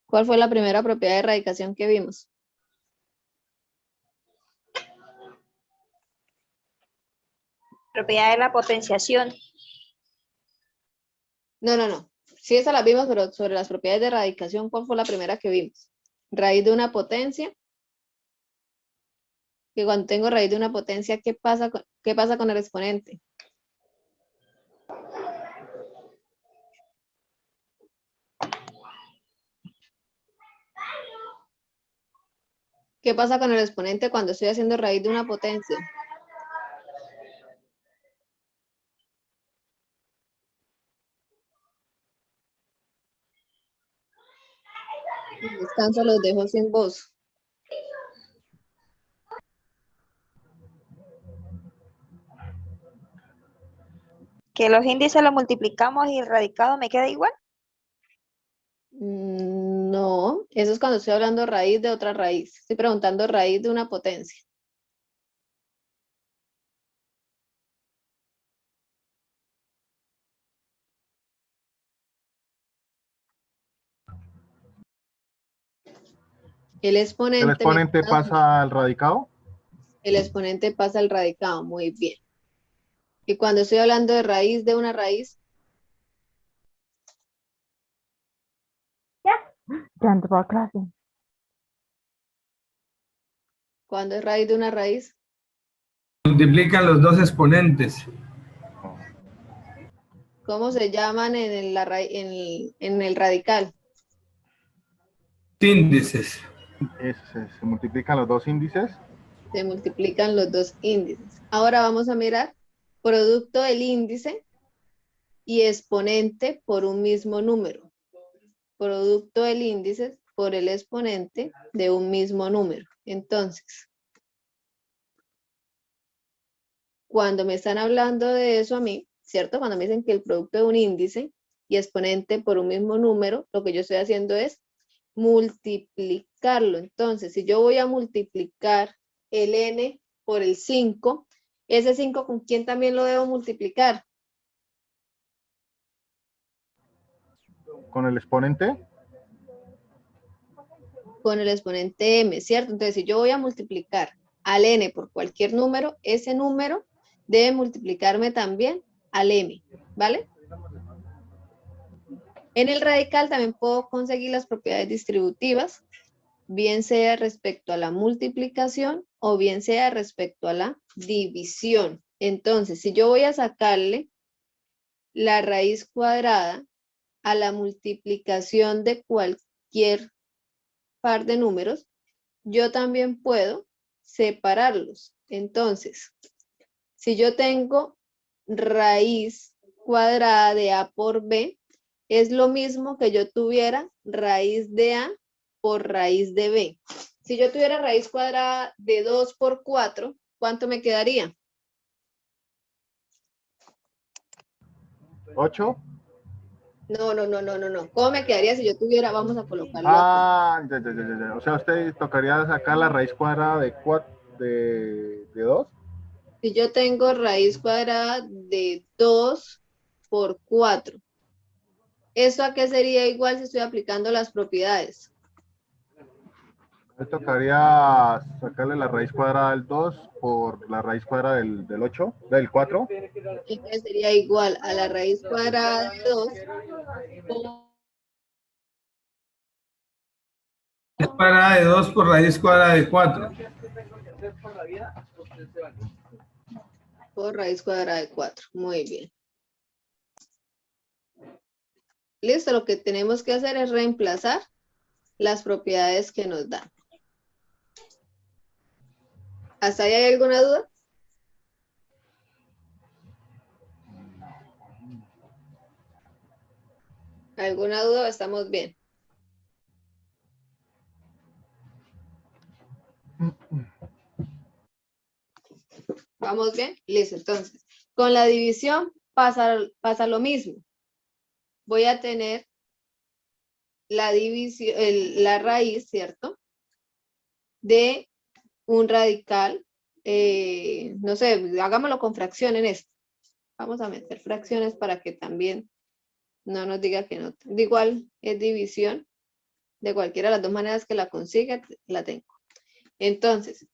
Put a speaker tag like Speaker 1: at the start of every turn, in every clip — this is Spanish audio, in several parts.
Speaker 1: ¿Cuál fue la primera propiedad de radicación que vimos?
Speaker 2: Propiedad de la potenciación.
Speaker 1: No. Sí, esa la vimos, pero sobre las propiedades de radicación, ¿cuál fue la primera que vimos? Raíz de una potencia. Que cuando tengo raíz de una potencia, qué pasa con el exponente? ¿Qué pasa con el exponente cuando estoy haciendo raíz de una potencia? Descanso, los dejo sin voz.
Speaker 2: Que los índices los multiplicamos y el radicado me queda igual.
Speaker 1: No, eso es cuando estoy hablando raíz de otra raíz. Estoy preguntando raíz de una potencia. El
Speaker 3: ¿El
Speaker 1: exponente me
Speaker 3: exponente
Speaker 1: queda
Speaker 3: pasa al radicado?
Speaker 1: el exponente pasa al radicado, muy bien. Y cuando estoy hablando de raíz de una raíz,
Speaker 4: Ya entró a clase.
Speaker 1: cuando es raíz de una raíz,
Speaker 5: Multiplican los dos exponentes.
Speaker 1: ¿cómo se llaman en el radical?
Speaker 5: Índices.
Speaker 3: Se multiplican los dos índices.
Speaker 1: Se multiplican los dos índices. Ahora vamos a mirar producto del índice y exponente por un mismo número. Producto del índice por el exponente de un mismo número. Entonces, cuando me están hablando de eso a mí, ¿cierto? Cuando me dicen que el producto de un índice y exponente por un mismo número, lo que yo estoy haciendo es multiplicarlo. Entonces, si yo voy a multiplicar el n por el 5, ese 5 ¿con quién también lo debo multiplicar?
Speaker 3: Con el exponente.
Speaker 1: Con el exponente m, ¿cierto? Entonces, si yo voy a multiplicar al n por cualquier número, ese número debe multiplicarme también al m, ¿vale? En el radical también puedo conseguir las propiedades distributivas, bien sea respecto a la multiplicación o bien sea respecto a la división. Entonces, si yo voy a sacarle la raíz cuadrada a la multiplicación de cualquier par de números, yo también puedo separarlos. Entonces, si yo tengo raíz cuadrada de a por b, es lo mismo que yo tuviera raíz de a por raíz de b. Si yo tuviera raíz cuadrada de 2 por 4, ¿cuánto me quedaría?
Speaker 3: 8.
Speaker 1: No. ¿Cómo me quedaría si yo tuviera, vamos a colocarlo aquí?
Speaker 3: Ya. O sea, usted tocaría sacar la raíz cuadrada de 2.
Speaker 1: Si yo tengo raíz cuadrada de 2 por 4, ¿eso a qué sería igual si estoy aplicando las propiedades?
Speaker 3: Me tocaría sacarle la raíz cuadrada del 2 por la raíz cuadrada del 8, del 4.
Speaker 1: Entonces sería igual a la raíz cuadrada de 2
Speaker 5: Raíz cuadrada de 2 por raíz cuadrada de 4.
Speaker 1: por raíz cuadrada de 4. Muy bien. Listo, lo que tenemos que hacer es reemplazar las propiedades que nos dan. ¿Hasta ahí hay alguna duda? ¿Alguna duda o estamos bien? ¿Vamos bien? Listo, entonces, con la división pasa lo mismo. Voy a tener la división, la raíz, ¿cierto? De un radical, no sé, hagámoslo con fracción en esto. Vamos a meter fracciones para que también no nos diga que no. De igual es división De cualquiera de las dos maneras que la consiga, la tengo. Entonces,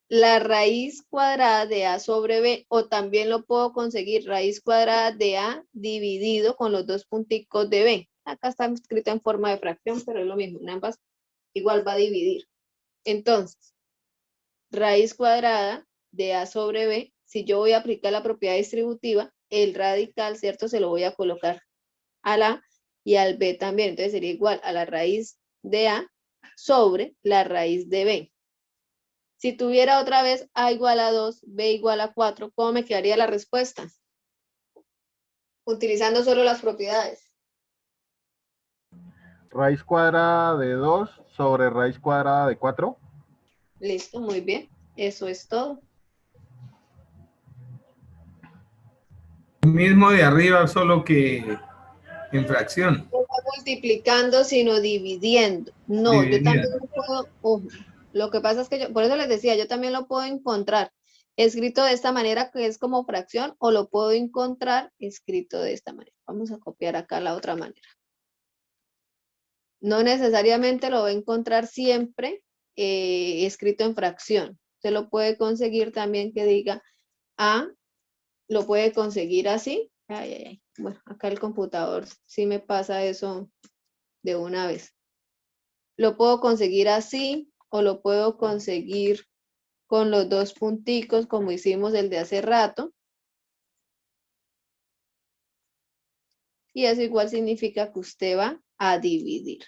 Speaker 1: la raíz cuadrada de a sobre b, o también lo puedo conseguir raíz cuadrada de a dividido con los dos punticos de b. Acá está escrito en forma de fracción, pero es lo mismo, en ambas igual va a dividir. Entonces, raíz cuadrada de a sobre b, si yo voy a aplicar la propiedad distributiva, el radical, ¿cierto? Se lo voy a colocar a la y al b también. Entonces sería igual a la raíz de a sobre la raíz de b. Si tuviera otra vez a igual a 2, b igual a 4, ¿cómo me quedaría la respuesta? Utilizando solo las propiedades.
Speaker 3: Raíz cuadrada de 2 sobre raíz cuadrada de 4.
Speaker 1: Listo, muy bien. Eso es todo.
Speaker 5: Mismo de arriba, solo que en fracción.
Speaker 1: No está multiplicando, sino dividiendo. No, yo también
Speaker 5: Dividiendo.
Speaker 1: lo puedo, ojo, lo que pasa es que yo, por eso les decía, yo también lo puedo encontrar escrito de esta manera, que es como fracción, o lo puedo encontrar escrito de esta manera. Vamos a copiar acá la otra manera. No necesariamente lo va a encontrar siempre escrito en fracción. Se lo puede conseguir también que diga A, lo puede conseguir así. Ay, ay, ay. Bueno, acá el computador sí me pasa eso de una vez. Lo puedo conseguir así o lo puedo conseguir con los dos punticos como hicimos el de hace rato. Y eso igual significa que usted va a dividir.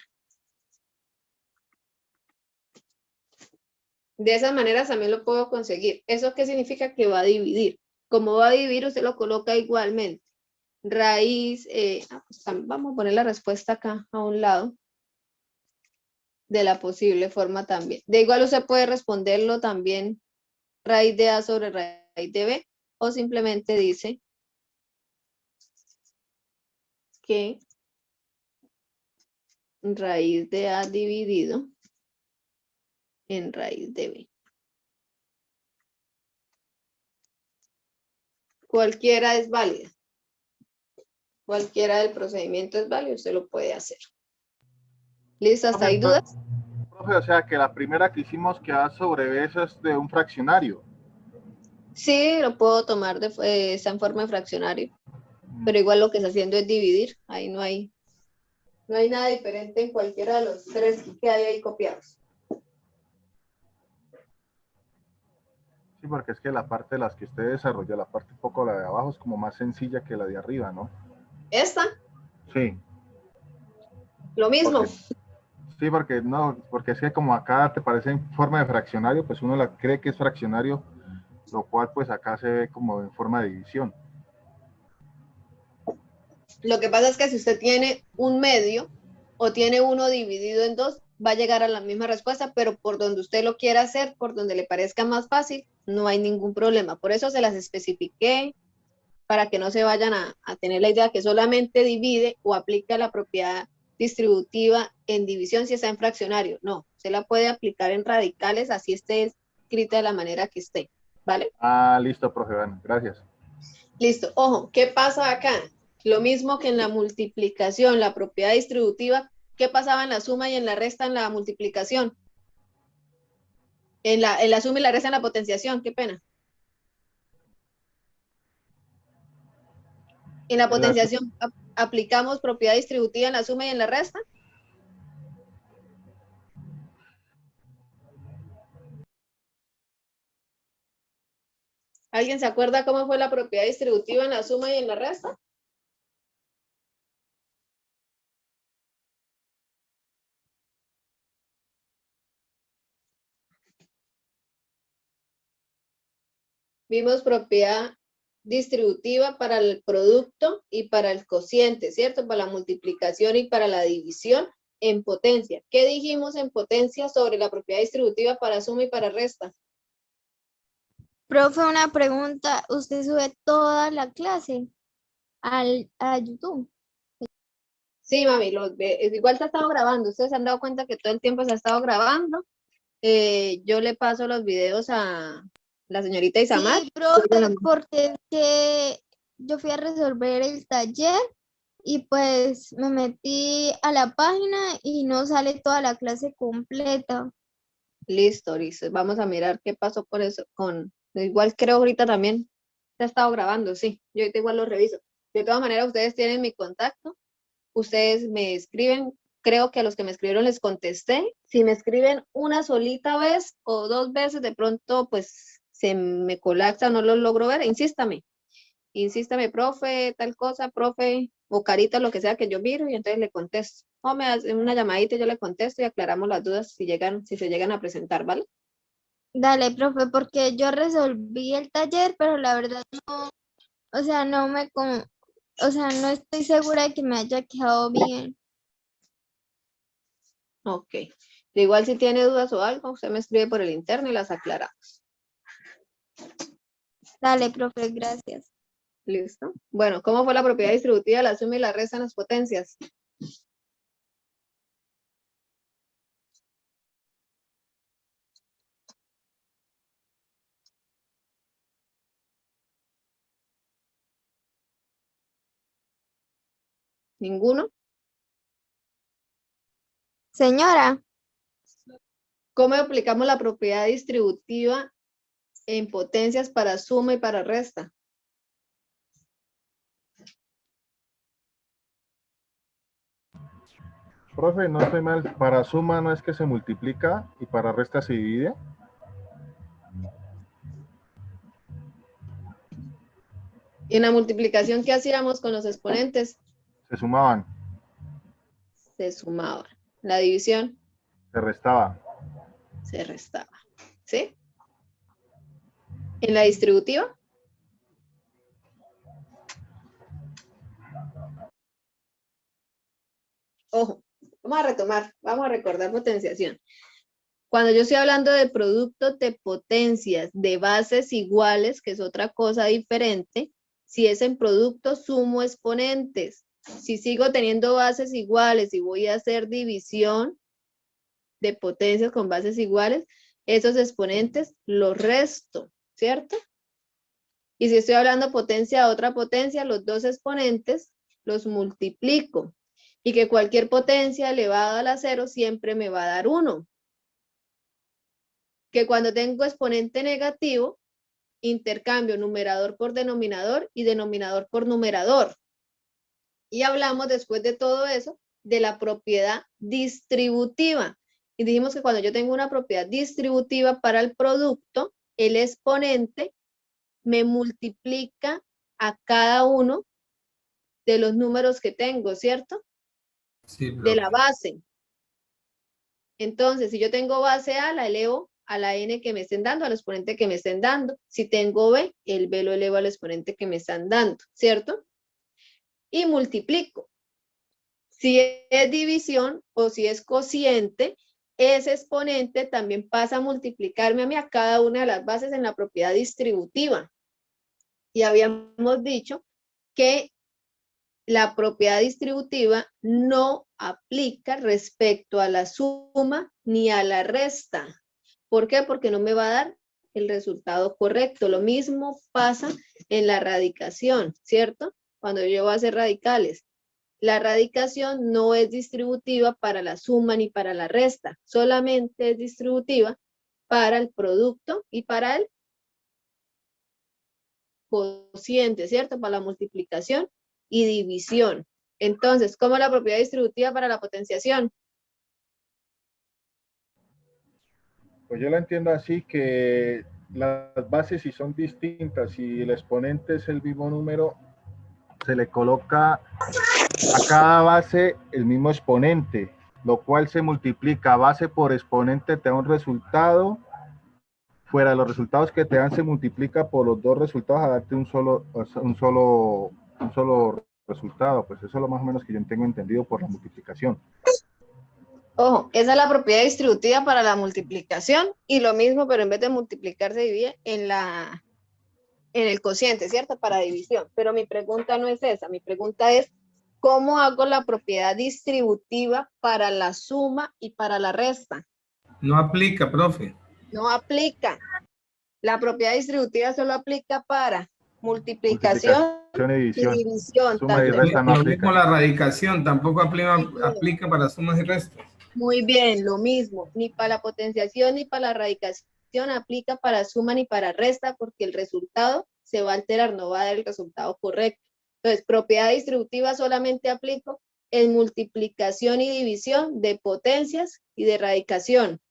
Speaker 1: De esas maneras también lo puedo conseguir. ¿Eso qué significa? Que va a dividir. Como va a dividir, usted lo coloca igualmente. Raíz, pues vamos a poner la respuesta acá a un lado de la posible forma también. De igual usted puede responderlo también raíz de A sobre raíz de B, o simplemente dice que raíz de A dividido en raíz de B. Cualquiera es válida. Cualquiera del procedimiento es válido, usted lo puede hacer. ¿Listo? ¿Hasta ahí dudas?
Speaker 3: Profe, o sea que la primera que hicimos que A sobre B eso es de un fraccionario.
Speaker 1: Sí, lo puedo tomar está en forma de fraccionario, pero igual lo que está haciendo es dividir. Ahí no hay nada diferente en cualquiera de los tres que hay ahí copiados.
Speaker 3: Sí, porque es que la parte de las que usted desarrolla, la parte un poco la de abajo es como más sencilla que la de arriba, ¿no?
Speaker 1: ¿Esta?
Speaker 3: Sí.
Speaker 1: Lo mismo.
Speaker 3: Sí, porque es que como acá te parece en forma de fraccionario, pues uno la cree que es fraccionario, lo cual pues acá se ve como en forma de división.
Speaker 1: Lo que pasa es que si usted tiene un medio o tiene uno dividido en dos, va a llegar a la misma respuesta, pero por donde usted lo quiera hacer, por donde le parezca más fácil, no hay ningún problema. Por eso se las especifiqué, para que no se vayan a tener la idea que solamente divide o aplica la propiedad distributiva en división si está en fraccionario. No, se la puede aplicar en radicales, así esté escrita de la manera que esté, ¿vale?
Speaker 3: Ah, listo, profe, bueno, gracias.
Speaker 1: Listo. Ojo, ¿qué pasa acá? Lo mismo que en la multiplicación, la propiedad distributiva, ¿qué pasaba en la suma y en la resta en la multiplicación? En la suma y la resta en la potenciación, qué pena. En la potenciación aplicamos propiedad distributiva en la suma y en la resta. ¿Alguien se acuerda cómo fue la propiedad distributiva en la suma y en la resta? Vimos propiedad distributiva para el producto y para el cociente, ¿cierto? Para la multiplicación y para la división en potencia. ¿Qué dijimos en potencia sobre la propiedad distributiva para suma y para resta?
Speaker 4: Profe, una pregunta. ¿Usted sube toda la clase a YouTube?
Speaker 1: Sí, mami, igual se ha estado grabando. Ustedes se han dado cuenta que todo el tiempo se ha estado grabando. Yo le paso los videos a la señorita Isamar.
Speaker 4: Sí, profe, porque es que yo fui a resolver el taller y pues me metí a la página y no sale toda la clase completa.
Speaker 1: Listo, listo. Vamos a mirar qué pasó por eso. Igual creo ahorita también se ha estado grabando, sí. Yo ahorita igual lo reviso. De todas maneras, ustedes tienen mi contacto. Ustedes me escriben. Creo que a los que me escribieron les contesté. Si me escriben una solita vez o 2 veces, de pronto pues se me colapsa, no lo logro ver. Insístame, profe, tal cosa, profe, o carita, lo que sea que yo miro y entonces le contesto. O me hace una llamadita y yo le contesto y aclaramos las dudas si se llegan a presentar, ¿vale?
Speaker 4: Dale, profe, porque yo resolví el taller, pero la verdad no, o sea, o sea, no estoy segura de que me haya quedado bien.
Speaker 1: Ok. De igual si tiene dudas o algo, usted me escribe por el interno y las aclaramos.
Speaker 4: Dale, profe, gracias.
Speaker 1: ¿Listo? Bueno, ¿cómo fue la propiedad distributiva, la suma y la resta en las potencias? ¿Ninguno?
Speaker 4: Señora,
Speaker 1: ¿Cómo aplicamos la propiedad distributiva en potencias para suma y para resta?
Speaker 3: Profe, no estoy mal. Para suma no es que se multiplica y para resta se divide.
Speaker 1: ¿Y en la multiplicación qué hacíamos con los exponentes?
Speaker 3: Se sumaban,
Speaker 1: Se sumaba. La división
Speaker 3: se restaba.
Speaker 1: se restaba. ¿Sí? En la distributiva, ojo, vamos a recordar potenciación. Cuando yo estoy hablando de productos de potencias de bases iguales, que es otra cosa diferente, si es en productos sumo exponentes. Si sigo teniendo bases iguales y voy a hacer división de potencias con bases iguales, esos exponentes los resto, ¿cierto? Y si estoy hablando potencia a otra potencia, los dos exponentes los multiplico. Y que cualquier potencia elevada a la 0 siempre me va a dar 1. Que cuando tengo exponente negativo, intercambio numerador por denominador y denominador por numerador. Y hablamos después de todo eso de la propiedad distributiva. Y dijimos que cuando yo tengo una propiedad distributiva para el producto, el exponente me multiplica a cada uno de los números que tengo, ¿cierto?
Speaker 5: Sí,
Speaker 1: De la
Speaker 5: profe.
Speaker 1: base. Entonces, si yo tengo base A, la elevo a la n que me estén dando, al exponente que me estén dando. Si tengo b, el b lo elevo al exponente que me están dando, ¿cierto? Y multiplico. Si es división o si es cociente, ese exponente también pasa a multiplicarme a mí a cada una de las bases en la propiedad distributiva. Y habíamos dicho que la propiedad distributiva no aplica respecto a la suma ni a la resta. ¿Por qué? Porque no me va a dar el resultado correcto. Lo mismo pasa en la radicación, ¿cierto? Cuando yo voy a hacer radicales. La radicación no es distributiva para la suma ni para la resta. Solamente es distributiva para el producto y para el cociente, ¿cierto? Para la multiplicación y división. Entonces, ¿cómo es la propiedad distributiva para la potenciación?
Speaker 3: Pues yo la entiendo así, que las bases si son distintas, si el exponente es el mismo número, se le coloca a cada base el mismo exponente, lo cual se multiplica base por exponente, te da un resultado. Fuera de los resultados que te dan, se multiplica por los dos resultados a darte un solo resultado. Pues eso es lo más o menos que yo tengo entendido por la multiplicación.
Speaker 1: Ojo, esa es la propiedad distributiva para la multiplicación y lo mismo, pero en vez de multiplicar se divide en el cociente, ¿cierto? Para división. Pero mi pregunta no es esa, mi pregunta es, ¿cómo hago la propiedad distributiva para la suma y para la resta?
Speaker 5: No aplica, profe.
Speaker 1: No aplica. La propiedad distributiva solo aplica para multiplicación
Speaker 3: y
Speaker 1: Y
Speaker 3: división.
Speaker 1: división
Speaker 3: Suma y
Speaker 1: también.
Speaker 3: resta no
Speaker 5: Lo mismo
Speaker 3: aplica.
Speaker 5: la radicación, tampoco aplica,
Speaker 1: Muy bien.
Speaker 5: aplica para sumas y restas.
Speaker 1: Muy bien, lo mismo. Ni para la potenciación ni para la radicación aplica para suma ni para resta porque el resultado se va a alterar, no va a dar el resultado correcto. Entonces, propiedad distributiva solamente aplico en multiplicación y división de potencias y de radicación.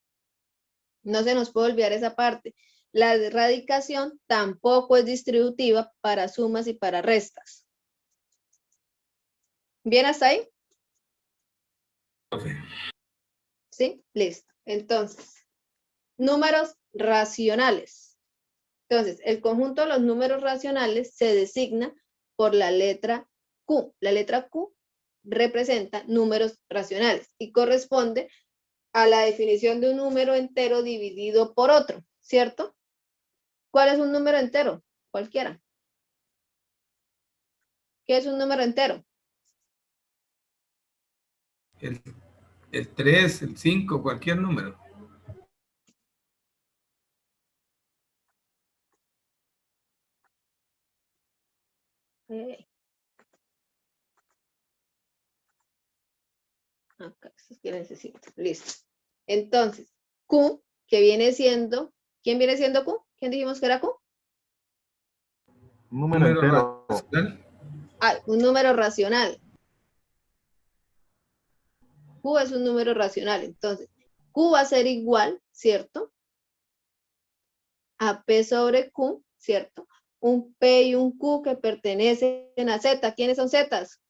Speaker 1: No se nos puede olvidar esa parte. La radicación tampoco es distributiva para sumas y para restas. ¿Bien hasta ahí? ¿Sí? Listo. Entonces, números racionales. Entonces, el conjunto de los números racionales se designa por la letra Q. La letra Q representa números racionales y corresponde a la definición de un número entero dividido por otro, ¿cierto? ¿Cuál es un número entero? Cualquiera. ¿Qué es un número entero?
Speaker 5: El, el 3, el 5, cualquier número.
Speaker 1: Acá, eso es que necesito. Listo. Entonces, Q, que viene siendo, ¿quién viene siendo Q? ¿Quién dijimos que era Q?
Speaker 3: Un número entero.
Speaker 5: racional.
Speaker 1: Ah, un número racional. Q es un número racional. Entonces, Q va a ser igual, ¿cierto? A P sobre Q, ¿cierto? Un P y un Q que pertenecen a Z. ¿Quiénes son Zetas?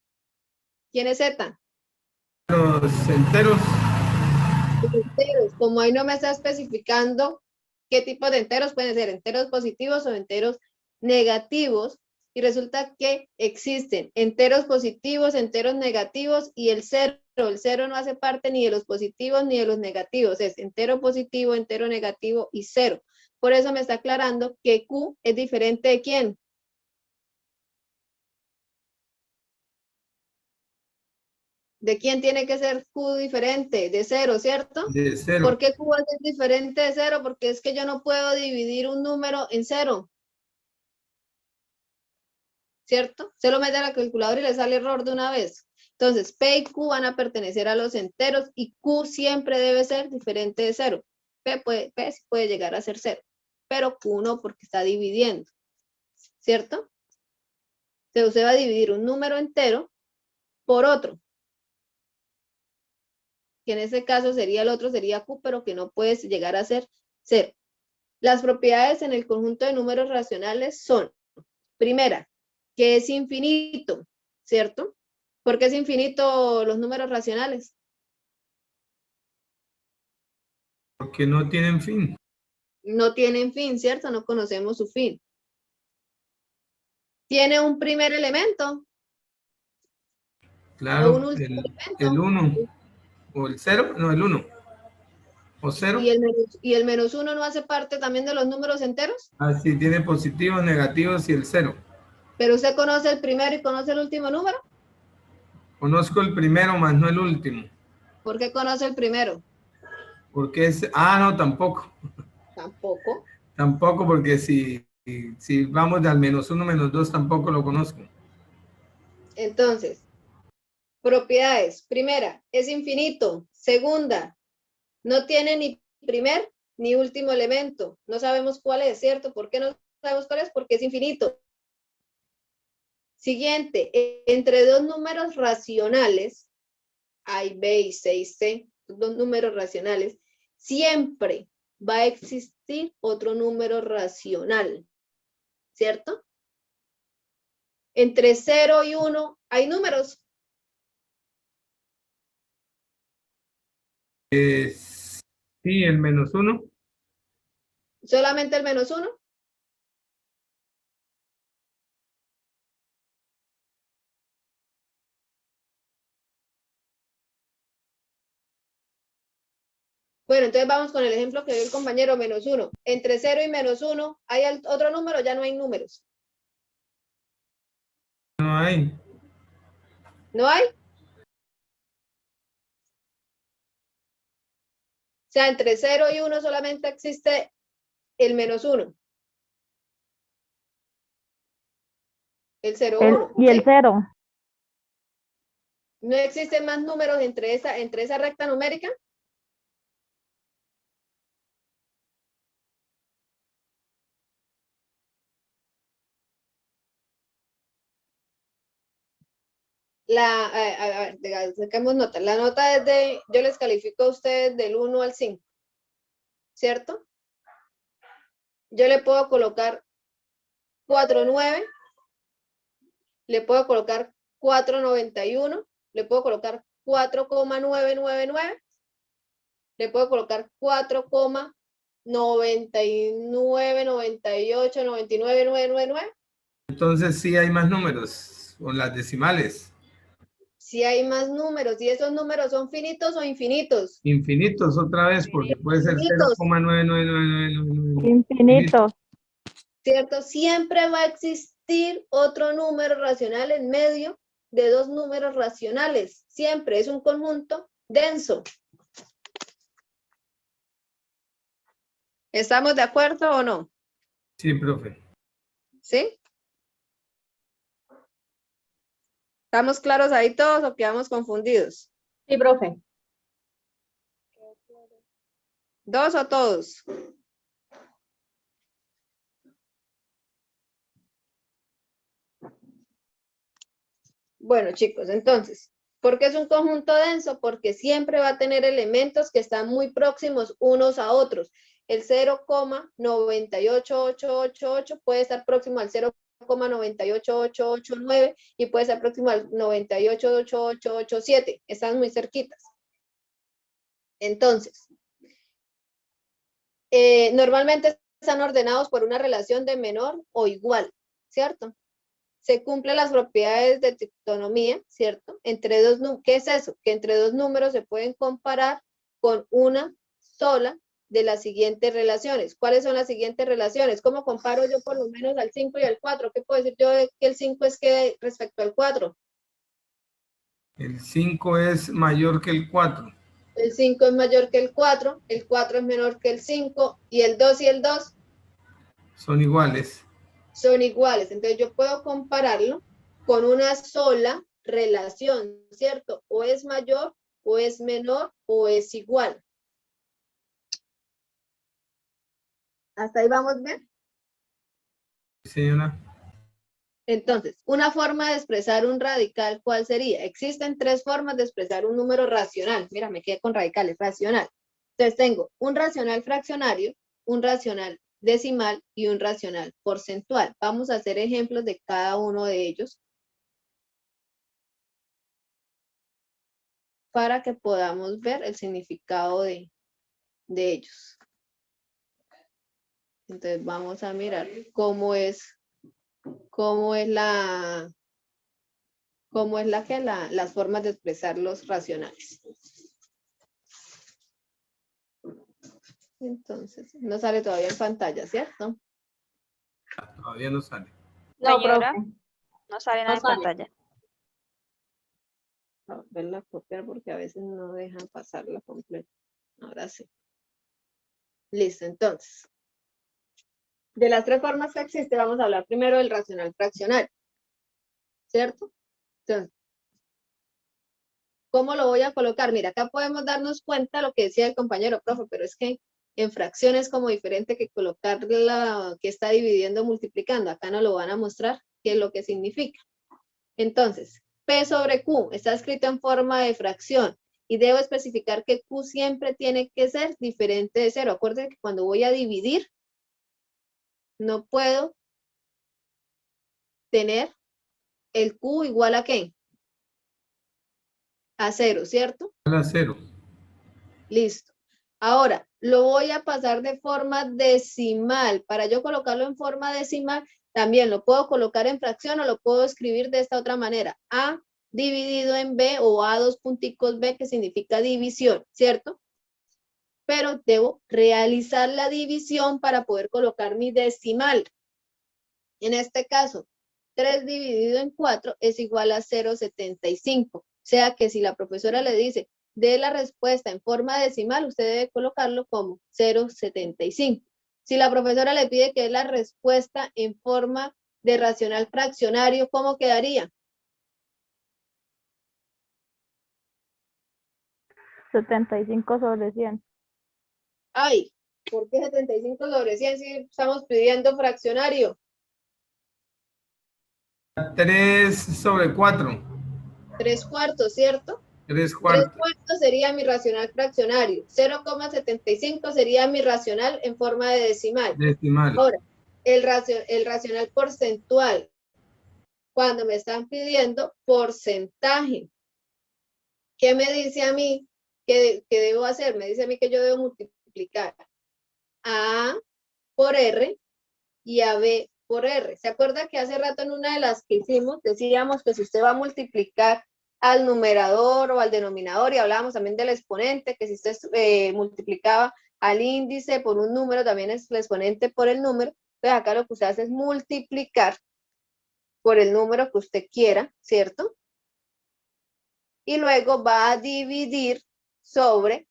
Speaker 1: ¿Quién es Z?
Speaker 5: Los enteros.
Speaker 1: Enteros. Como ahí no me está especificando qué tipo de enteros pueden ser, enteros positivos o enteros negativos, y resulta que existen enteros positivos, enteros negativos y el cero. El cero no hace parte ni de los positivos ni de los negativos, es entero positivo, entero negativo y cero. Por eso me está aclarando que Q es diferente de ¿quién? ¿De quién tiene que ser Q diferente? De cero, ¿cierto?
Speaker 5: De cero.
Speaker 1: ¿Por qué Q va a ser diferente de cero? Porque es que yo no puedo dividir un número en cero. ¿Cierto? Se lo mete a la calculadora y le sale error de una vez. Entonces, P y Q van a pertenecer a los enteros y Q siempre debe ser diferente de cero. P sí puede llegar a ser cero, pero Q no porque está dividiendo. ¿Cierto? Entonces, usted va a dividir un número entero por otro. Que en ese caso sería el otro, sería Q, pero que no puede llegar a ser cero. Las propiedades en el conjunto de números racionales son, primera, que es infinito, ¿cierto? ¿Por qué es infinito los números racionales?
Speaker 5: Porque no tienen fin.
Speaker 1: No tienen fin, ¿cierto? No conocemos su fin. Tiene un primer elemento o
Speaker 5: Claro,
Speaker 1: un último
Speaker 5: el
Speaker 1: elemento.
Speaker 5: 1 o el 0, no, el 1 o 0.
Speaker 1: Y el menos uno no hace parte también de los números enteros.
Speaker 5: Así tiene positivos, negativos y el 0.
Speaker 1: Pero usted conoce el primero y conoce el último número.
Speaker 5: Conozco el primero, más no el último.
Speaker 1: ¿Por qué conoce el primero?
Speaker 5: Porque es... Ah, no, tampoco.
Speaker 1: Tampoco.
Speaker 5: Tampoco porque si vamos de al menos 1, menos 2, tampoco lo conozco.
Speaker 1: Entonces, propiedades. Primera, es infinito. Segunda, no tiene ni primer ni último elemento. No sabemos cuál es, ¿cierto? ¿Por qué no sabemos cuál es? Porque es infinito. Siguiente, entre dos números racionales, A y B y C y C, dos números racionales, siempre va a existir otro número racional, ¿cierto? Entre 0 y 1 hay números.
Speaker 5: Sí, el menos 1.
Speaker 1: Solamente el menos 1. Bueno, entonces vamos con el ejemplo que dio el compañero, menos 1. Entre 0 y menos 1, ¿hay otro número? Ya no hay números.
Speaker 5: No hay.
Speaker 1: ¿No hay? O sea, entre 0 y 1 solamente existe el menos 1. El 0,
Speaker 6: El,
Speaker 1: 1.
Speaker 6: y el 0.
Speaker 1: ¿No existen más números entre esa recta numérica? A ver, saquemos nota. La nota es de, yo les califico a ustedes del 1 al 5, ¿cierto? Yo le puedo colocar 4,9, le puedo colocar 4,91, le puedo colocar 4,999, le puedo colocar 4,99, 98, 99, 999.
Speaker 5: Entonces sí hay más números, con las decimales.
Speaker 1: Si hay más números, y esos números son finitos o infinitos.
Speaker 5: Infinitos otra vez, porque puede ser
Speaker 1: Infinitos.
Speaker 5: 0,99999.
Speaker 6: Infinito.
Speaker 1: ¿Cierto? Siempre va a existir otro número racional en medio de dos números racionales. Siempre es un conjunto denso. ¿Estamos de acuerdo o no?
Speaker 5: Sí, profe.
Speaker 1: ¿Sí? ¿Estamos claros ahí todos o quedamos confundidos?
Speaker 7: Sí, profe.
Speaker 1: ¿Dos o todos? Bueno, chicos, entonces, ¿por qué es un conjunto denso? Porque siempre va a tener elementos que están muy próximos unos a otros. El 0,98888 puede estar próximo al 0,98889 y puede estar próximo al 988887. Están muy cerquitas. Entonces, normalmente están ordenados por una relación de menor o igual, ¿cierto? Se cumplen las propiedades de triptonomía, ¿cierto? Entre dos, ¿qué es eso? Que entre dos números se pueden comparar con una sola de las siguientes relaciones. ¿Cuáles son las siguientes relaciones? ¿Cómo comparo yo por lo menos al 5 y al 4? ¿Qué puedo decir yo de que el 5 es que respecto al 4?
Speaker 5: El 5 es mayor que el 4.
Speaker 1: El 5 es mayor que el 4 es menor que el 5, y el 2 y el 2
Speaker 5: Son iguales.
Speaker 1: son iguales. Entonces yo puedo compararlo con una sola relación, ¿cierto? O es mayor, o es menor, o es igual. ¿Hasta ahí vamos bien?
Speaker 5: Señora.
Speaker 1: Entonces, una forma de expresar un radical, ¿cuál sería? Existen tres formas de expresar un número racional. Mira, me quedé con radicales, racional. Entonces tengo un racional fraccionario, un racional decimal y un racional porcentual. Vamos a hacer ejemplos de cada uno de ellos para que podamos ver el significado de ellos. Entonces vamos a mirar cómo es las formas de expresar los racionales. Entonces, no sale todavía en pantalla, ¿cierto?
Speaker 5: Todavía no sale.
Speaker 7: No,
Speaker 2: Señora,
Speaker 7: profe.
Speaker 2: no sale
Speaker 7: No
Speaker 2: nada en
Speaker 7: sale.
Speaker 2: pantalla.
Speaker 1: A volverla a copiar porque a veces no dejan pasarla completa. Ahora sí. Listo, entonces. De las tres formas que existe, vamos a hablar primero del racional fraccionario. ¿Cierto? Entonces, ¿cómo lo voy a colocar? Mira, acá podemos darnos cuenta de lo que decía el compañero, profe, pero es que en fracciones es como diferente que colocar la que está dividiendo multiplicando. Acá no lo van a mostrar qué es lo que significa. Entonces, P sobre Q está escrito en forma de fracción y debo especificar que Q siempre tiene que ser diferente de 0. Acuérdense que cuando voy a dividir, no puedo tener el Q igual a ¿qué? A 0, ¿cierto?
Speaker 5: A 0.
Speaker 1: Listo. Ahora, lo voy a pasar de forma decimal. Para yo colocarlo en forma decimal, también lo puedo colocar en fracción o lo puedo escribir de esta otra manera. A dividido en B o A dos punticos B, que significa división, ¿cierto? Pero debo realizar la división para poder colocar mi decimal. En este caso, 3 dividido en 4 es igual a 0,75. O sea que si la profesora le dice, dé la respuesta en forma decimal, usted debe colocarlo como 0,75. Si la profesora le pide que dé la respuesta en forma de racional fraccionario, ¿cómo quedaría?
Speaker 6: 75/100.
Speaker 1: Ay, ¿por qué 75/100 si estamos pidiendo fraccionario?
Speaker 5: 3/4.
Speaker 1: 3/4, ¿cierto? 3
Speaker 5: 3/4.
Speaker 1: cuartos sería mi racional fraccionario. 0,75 sería mi racional en forma de decimal.
Speaker 5: Decimal.
Speaker 1: Ahora, el racional porcentual, cuando me están pidiendo porcentaje, ¿qué me dice a mí que debo hacer? Me dice a mí que yo debo multiplicar a A por R y a B por R. ¿Se acuerda que hace rato en una de las que hicimos decíamos que si usted va a multiplicar al numerador o al denominador, y hablábamos también del exponente, que si usted multiplicaba al índice por un número, también es el exponente por el número? Entonces acá lo que usted hace es multiplicar por el número que usted quiera, ¿cierto? Y luego va a dividir sobre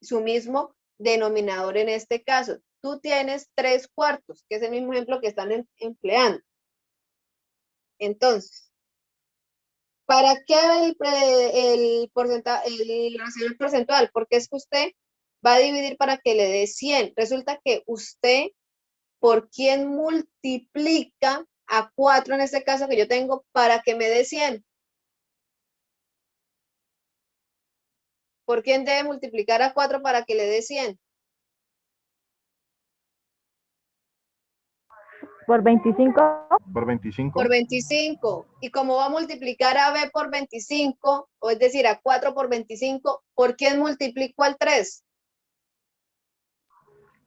Speaker 1: su mismo denominador en este caso. Tú tienes 3/4, que es el mismo ejemplo que están empleando. Entonces, ¿para qué el porcentaje, el racional porcentual? Porque es que usted va a dividir para que le dé 100. Resulta que usted, ¿por quién multiplica a 4 en este caso que yo tengo para que me dé 100? ¿Por quién debe multiplicar a 4 para que le dé 100?
Speaker 6: ¿Por 25?
Speaker 3: Por 25.
Speaker 1: Por 25. Y como va a multiplicar a B por 25, o es decir, a 4 por 25, ¿por quién multiplico al 3?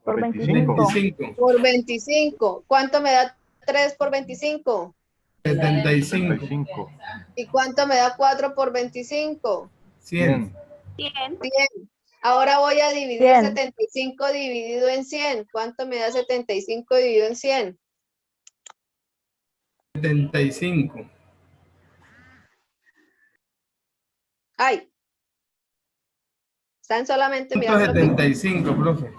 Speaker 6: Por
Speaker 3: 25.
Speaker 5: 25.
Speaker 1: Por 25. ¿Cuánto me da 3 por 25?
Speaker 5: 75.
Speaker 3: 75.
Speaker 1: ¿Y cuánto me da 4 por 25?
Speaker 5: 100.
Speaker 2: 100.
Speaker 1: 100. Ahora voy a dividir
Speaker 6: 100.
Speaker 1: 75 dividido en 100. ¿Cuánto me da 75 dividido en 100?
Speaker 5: 75.
Speaker 1: Ay. Están solamente mirando lo que
Speaker 5: 75, profe.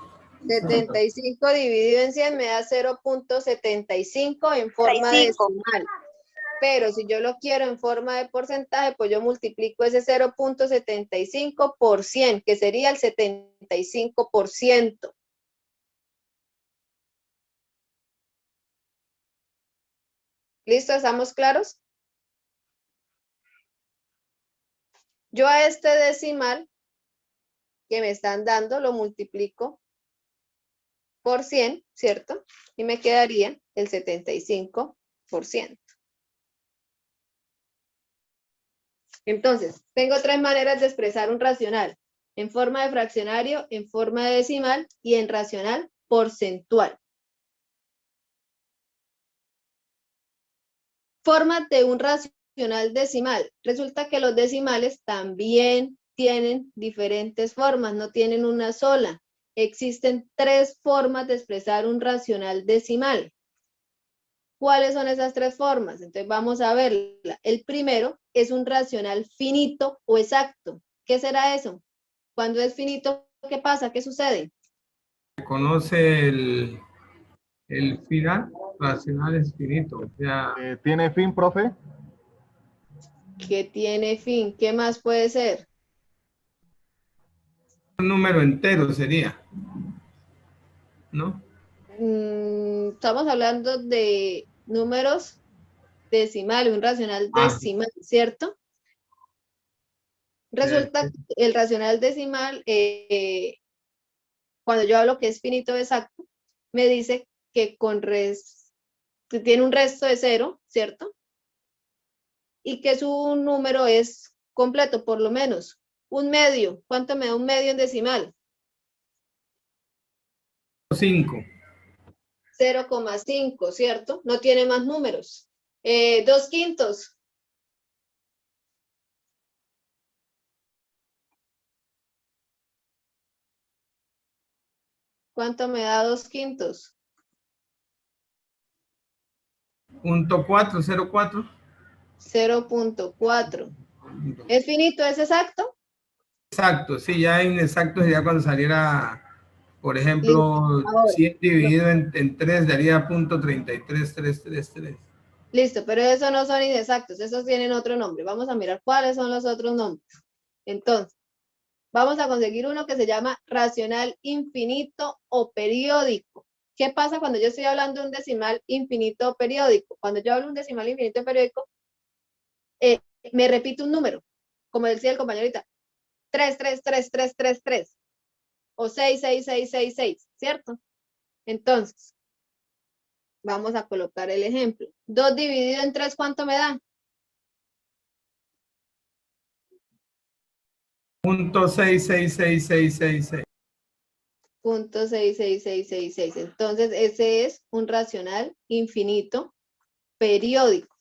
Speaker 1: 75 dividido en 100 me da 0,75 en forma
Speaker 2: 35.
Speaker 1: decimal. Pero si yo lo quiero en forma de porcentaje, pues yo multiplico ese 0,75 por 100, que sería el 75%. ¿Listo? ¿Estamos claros? Yo a este decimal que me están dando lo multiplico por 100, ¿cierto? Y me quedaría el 75%. Entonces, tengo tres maneras de expresar un racional: en forma de fraccionario, en forma de decimal y en racional porcentual. Formas de un racional decimal. Resulta que los decimales también tienen diferentes formas, no tienen una sola. Existen tres formas de expresar un racional decimal. ¿Cuáles son esas tres formas? Entonces vamos a verla. El primero es un racional finito o exacto. ¿Qué será eso? Cuando es finito, ¿qué pasa? ¿Qué sucede?
Speaker 5: Conoce el final racional es finito. O sea,
Speaker 3: ¿Tiene fin, profe?
Speaker 1: Que tiene fin. ¿Qué más puede ser?
Speaker 5: un número entero sería, ¿no?
Speaker 1: Estamos hablando de números decimales, un racional
Speaker 5: Ah,
Speaker 1: decimal, ¿cierto? Resulta que el racional decimal, cuando yo hablo que es finito exacto, me dice que que tiene un resto de 0, ¿cierto? Y que su número es completo, por lo menos. Un medio. ¿Cuánto me da un medio en decimal?
Speaker 5: 5.
Speaker 1: 0,5, ¿cierto? No tiene más números. 2/5. ¿Cuánto me da 2/5?
Speaker 5: 0.4.
Speaker 1: 0,4. ¿Es finito? ¿Es exacto?
Speaker 5: Exacto, sí, ya inexacto sería cuando saliera Por ejemplo,
Speaker 1: Ahora,
Speaker 5: 100 dividido en 3 daría .33333.
Speaker 1: listo, pero esos no son inexactos, esos tienen otro nombre. Vamos a mirar cuáles son los otros nombres. Entonces, vamos a conseguir uno que se llama racional infinito o periódico. ¿Qué pasa cuando yo estoy hablando de un decimal infinito o periódico? Cuando yo hablo de un decimal infinito o periódico, me repito un número, como decía el compañero ahorita, 3 o 6, ¿cierto? Entonces, vamos a colocar el ejemplo. 2 dividido en 3, ¿cuánto me da?
Speaker 5: .66666.
Speaker 1: .66666. Entonces, ese es un racional infinito periódico.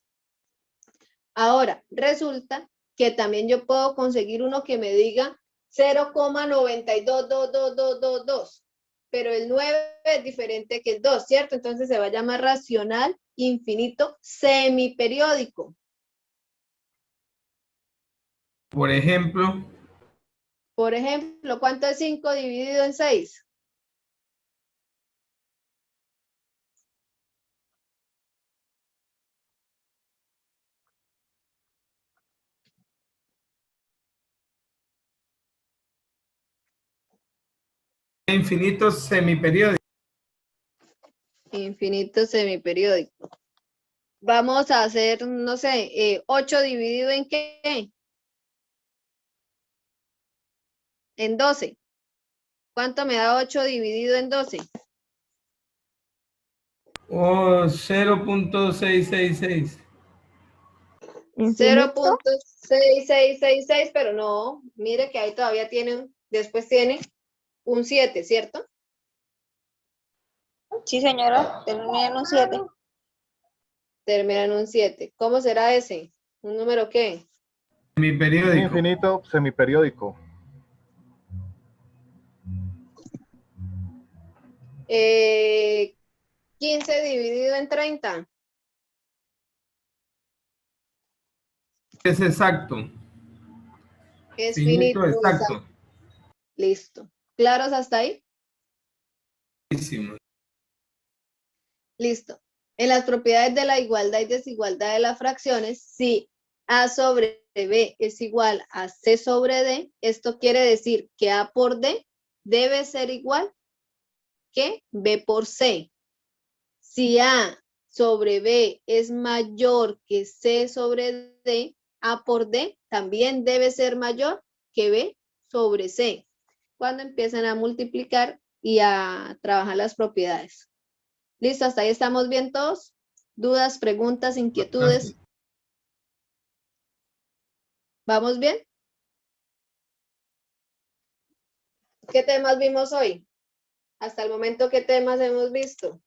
Speaker 1: Ahora, resulta que también yo puedo conseguir uno que me diga 0,922222, pero el 9 es diferente que el 2, ¿cierto? Entonces se va a llamar racional infinito semiperiódico.
Speaker 5: Por ejemplo,
Speaker 1: ¿Cuánto es 5 dividido en 6?
Speaker 5: infinito semiperiódico.
Speaker 1: Infinito semiperiódico. Vamos a hacer, no sé, 8 dividido en ¿qué? En 12. ¿Cuánto me da 8 dividido en 12?
Speaker 5: O 0.666.
Speaker 6: Infinito.
Speaker 1: 0,6666, pero no, mire que ahí todavía después tiene un 7, ¿cierto?
Speaker 2: Sí, señora, terminé en un 7.
Speaker 1: Termina en un 7. ¿Cómo será ese? ¿Un número qué?
Speaker 3: Un
Speaker 5: Semiperiódico.
Speaker 3: infinito semiperiódico.
Speaker 1: 15 dividido en 30.
Speaker 5: Es exacto.
Speaker 1: Es
Speaker 5: Finito
Speaker 1: finito.
Speaker 5: exacto.
Speaker 1: Listo. ¿Claros hasta ahí?
Speaker 5: Buenísimo.
Speaker 1: Listo. En las propiedades de la igualdad y desigualdad de las fracciones, si A sobre B es igual a C sobre D, esto quiere decir que A por D debe ser igual que B por C. Si A sobre B es mayor que C sobre D, A por D también debe ser mayor que B sobre C. Cuando empiezan a multiplicar y a trabajar las propiedades. ¿Listo? ¿Hasta ahí estamos bien todos? ¿Dudas, preguntas, inquietudes? ¿Vamos bien? ¿Qué temas vimos hoy? Hasta el momento, ¿qué temas hemos visto?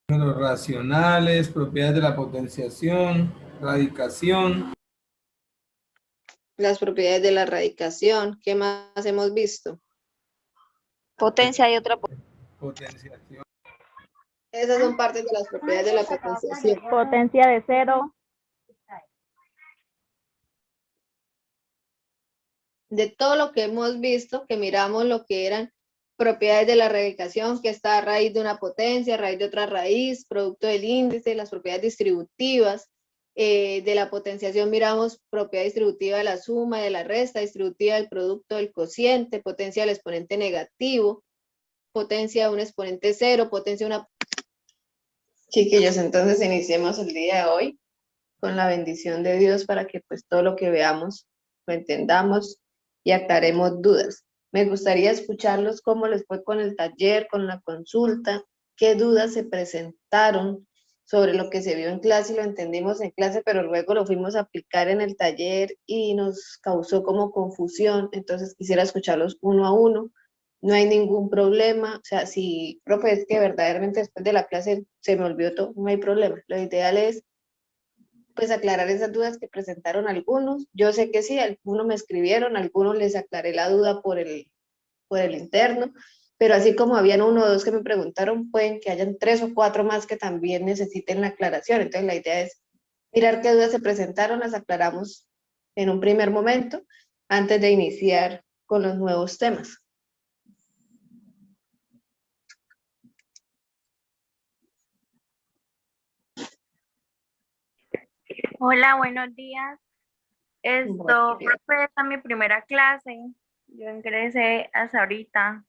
Speaker 5: Números racionales, propiedades de la potenciación, radicación.
Speaker 1: Las propiedades de la radicación. ¿Qué más hemos visto?
Speaker 2: Potencia y otra
Speaker 5: Potenciación.
Speaker 1: Esas son partes de las propiedades de la potenciación.
Speaker 6: Potencia de 0.
Speaker 1: De todo lo que hemos visto, que miramos lo que eran propiedades de la radicación, que está a raíz de una potencia, a raíz de otra raíz, producto del índice, las propiedades distributivas. De la potenciación miramos propiedad distributiva de la suma, de la resta, distributiva del producto del cociente, potencia del exponente negativo, potencia de un exponente cero, potencia de una... Chiquillos, entonces iniciemos el día de hoy con la bendición de Dios para que pues todo lo que veamos lo entendamos y aclaremos dudas. Me gustaría escucharlos cómo les fue con el taller, con la consulta, qué dudas se presentaron sobre lo que se vio en clase y lo entendimos en clase, pero luego lo fuimos a aplicar en el taller y nos causó como confusión. Entonces quisiera escucharlos uno a uno. No hay ningún problema. O sea, si, profe, es que verdaderamente después de la clase se me olvidó todo, no hay problema. Lo ideal es pues aclarar esas dudas que presentaron algunos. Yo sé que sí, algunos me escribieron, algunos les aclaré la duda por el interno, pero así como habían 1 o 2 que me preguntaron, pueden que hayan 3 o 4 más que también necesiten la aclaración. Entonces la idea es mirar qué dudas se presentaron, las aclaramos en un primer momento, antes de iniciar con los nuevos temas.
Speaker 7: Hola, buenos días.
Speaker 1: Buenos días.
Speaker 7: Profe, esta es mi primera clase. Yo ingresé hasta ahorita.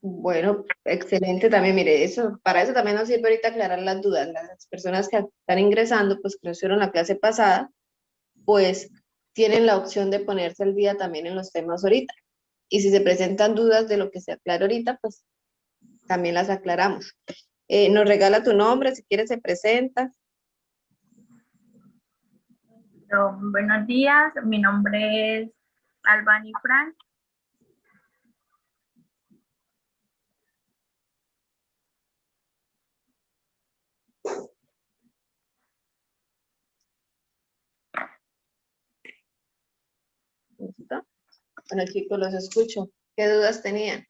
Speaker 1: Bueno, excelente también, mire, eso, para eso también nos sirve ahorita aclarar las dudas. Las personas que están ingresando, pues que no estuvieron la clase pasada, pues tienen la opción de ponerse al día también en los temas ahorita. Y si se presentan dudas de lo que se aclara ahorita, pues también las aclaramos. Nos regala tu nombre, si quieres se presenta.
Speaker 7: Buenos días, mi nombre es Albany Frank.
Speaker 1: ¿Listo? Bueno, chicos, los escucho. ¿Qué dudas tenían?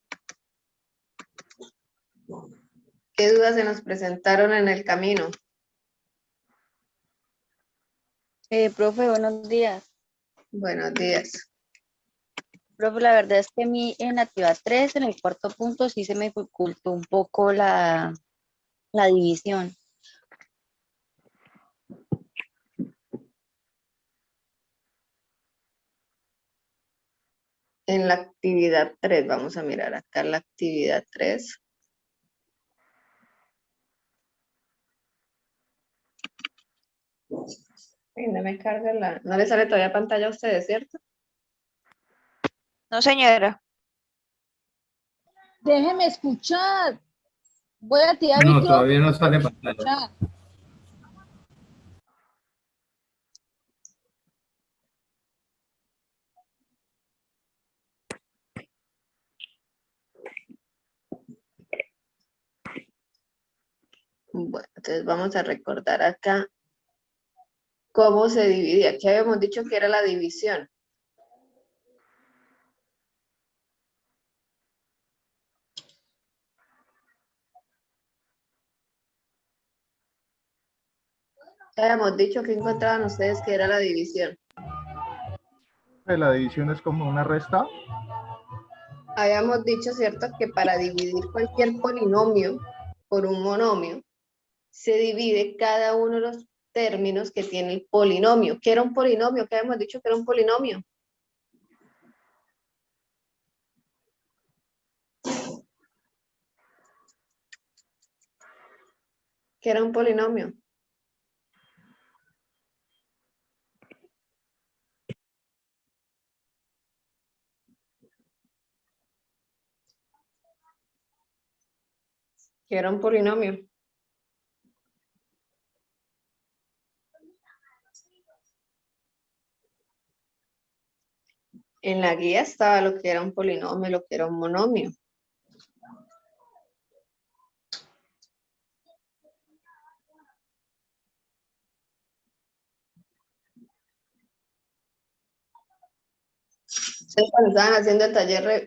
Speaker 1: ¿Qué dudas se nos presentaron en el camino?
Speaker 8: Profe, buenos días.
Speaker 1: Buenos días.
Speaker 8: Profe, la verdad es que a mí en actividad 3, en el cuarto punto, sí se me dificultó un poco la división.
Speaker 1: En la actividad 3, vamos a mirar acá la actividad 3. No me carga no le sale todavía pantalla a ustedes, ¿cierto?
Speaker 2: No, señora.
Speaker 9: Déjeme escuchar. Voy a tirar
Speaker 5: No,
Speaker 9: micrófono.
Speaker 5: todavía no sale pantalla.
Speaker 9: Escuchar.
Speaker 1: Bueno, entonces vamos a recordar acá cómo se divide. Aquí habíamos dicho que era la división. Habíamos dicho que encontraban ustedes que era la división.
Speaker 3: La división es como una resta.
Speaker 1: Habíamos dicho, ¿cierto?, que para dividir cualquier polinomio por un monomio, se divide cada uno de los términos que tiene el polinomio. ¿Qué era un polinomio? ¿Qué habíamos dicho que era un polinomio? ¿Qué era un polinomio? ¿Qué era un polinomio? En la guía estaba lo que era un polinomio, lo que era un monomio. ¿Ustedes cuando estaban haciendo el taller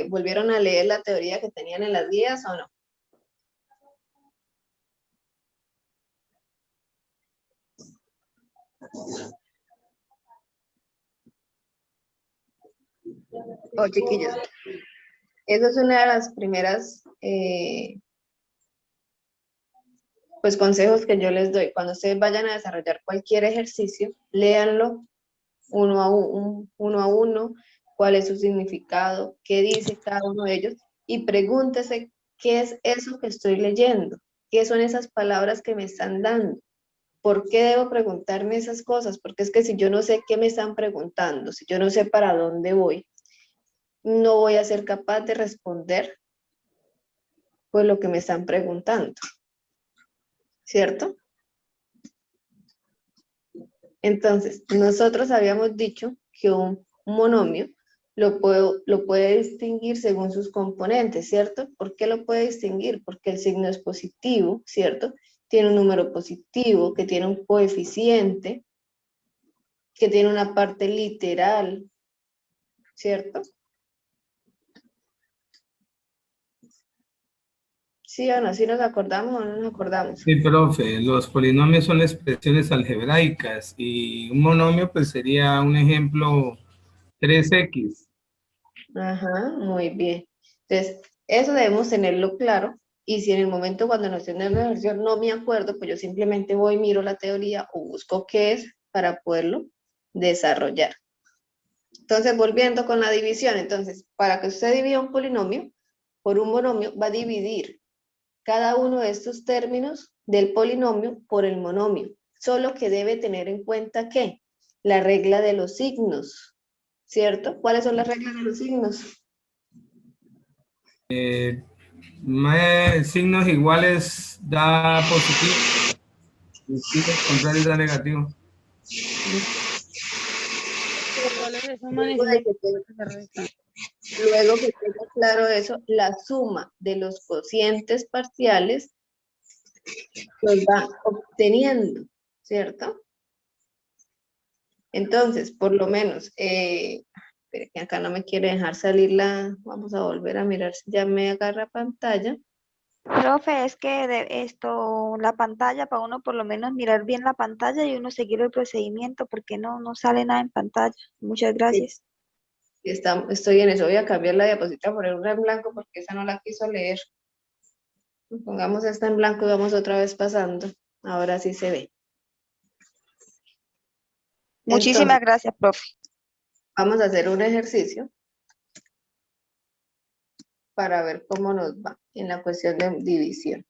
Speaker 1: volvieron a leer la teoría que tenían en las guías o no? Oh, chiquillos, esa es una de las primeras pues consejos que yo les doy. Cuando ustedes vayan a desarrollar cualquier ejercicio, léanlo uno a uno, cuál es su significado, qué dice cada uno de ellos, y pregúntese qué es eso que estoy leyendo, qué son esas palabras que me están dando. ¿Por qué debo preguntarme esas cosas? Porque es que si yo no sé qué me están preguntando, si yo no sé para dónde voy, no voy a ser capaz de responder pues lo que me están preguntando. ¿Cierto? Entonces, nosotros habíamos dicho que un monomio lo puede distinguir según sus componentes, ¿cierto? ¿Por qué lo puede distinguir? Porque el signo es positivo, ¿cierto? Tiene un número positivo, que tiene un coeficiente, que tiene una parte literal, ¿cierto? ¿Sí o no? ¿Sí nos acordamos o no nos acordamos?
Speaker 5: Sí, profe, los polinomios son expresiones algebraicas y un monomio pues sería un ejemplo 3x.
Speaker 1: Ajá, muy bien. Entonces, eso debemos tenerlo claro. Y si en el momento cuando nos den la versión no me acuerdo, pues yo simplemente voy, miro la teoría o busco qué es para poderlo desarrollar. Entonces, volviendo con la división, entonces, para que usted divida un polinomio por un monomio, va a dividir cada uno de estos términos del polinomio por el monomio. Solo que debe tener en cuenta que la regla de los signos, ¿cierto? ¿Cuáles son las reglas de los signos?
Speaker 5: Signos iguales da positivo, y signos contrarios da negativo.
Speaker 1: Luego que tenga claro eso, la suma de los cocientes parciales los va obteniendo, ¿cierto? Entonces, por lo menos, espere que acá no me quiere dejar salir vamos a volver a mirar si ya me agarra pantalla.
Speaker 2: Profe, es que la pantalla, para uno por lo menos mirar bien la pantalla y uno seguir el procedimiento, porque no sale nada en pantalla. Muchas gracias.
Speaker 1: Y estoy en eso, voy a cambiar la diapositiva, poner una en blanco porque esa no la quiso leer. Pongamos esta en blanco y vamos otra vez pasando. Ahora sí se ve.
Speaker 2: Muchísimas
Speaker 1: Entonces,
Speaker 2: gracias, profe.
Speaker 1: vamos a hacer un ejercicio para ver cómo nos va en la cuestión de división.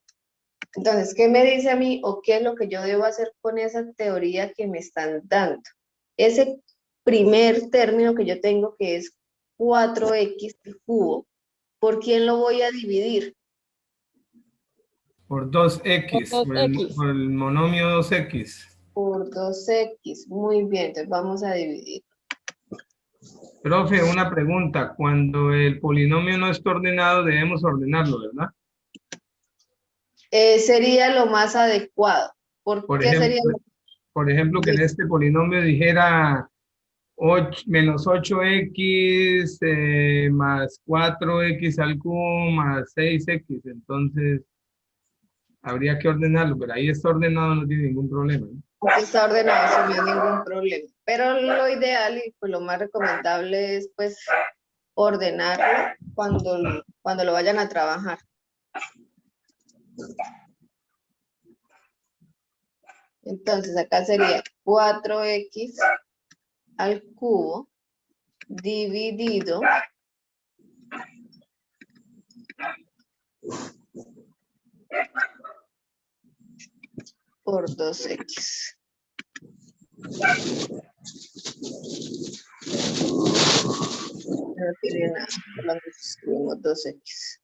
Speaker 1: Entonces, ¿qué me dice a mí o qué es lo que yo debo hacer con esa teoría que me están dando? Ese primer término que yo tengo, que es 4x al cubo, ¿por quién lo voy a dividir?
Speaker 5: Por 2x, por el monomio 2x.
Speaker 1: Por 2x, muy bien, entonces vamos a dividir.
Speaker 5: Profe, una pregunta. Cuando el polinomio no está ordenado, debemos ordenarlo, ¿verdad?
Speaker 1: Sería lo más adecuado. ¿Por qué sería lo
Speaker 5: Por ejemplo, que en este polinomio dijera menos 8x más 4x al cubo más 6x. Entonces, habría que ordenarlo, pero ahí está ordenado, no tiene ningún problema, ¿no?
Speaker 1: Aquí está ordenado, sin ningún problema. Pero lo ideal y pues lo más recomendable es pues ordenarlo cuando lo vayan a trabajar. Entonces acá sería 4x al cubo dividido por 2x. No tiene nada, solamente escribimos 2x.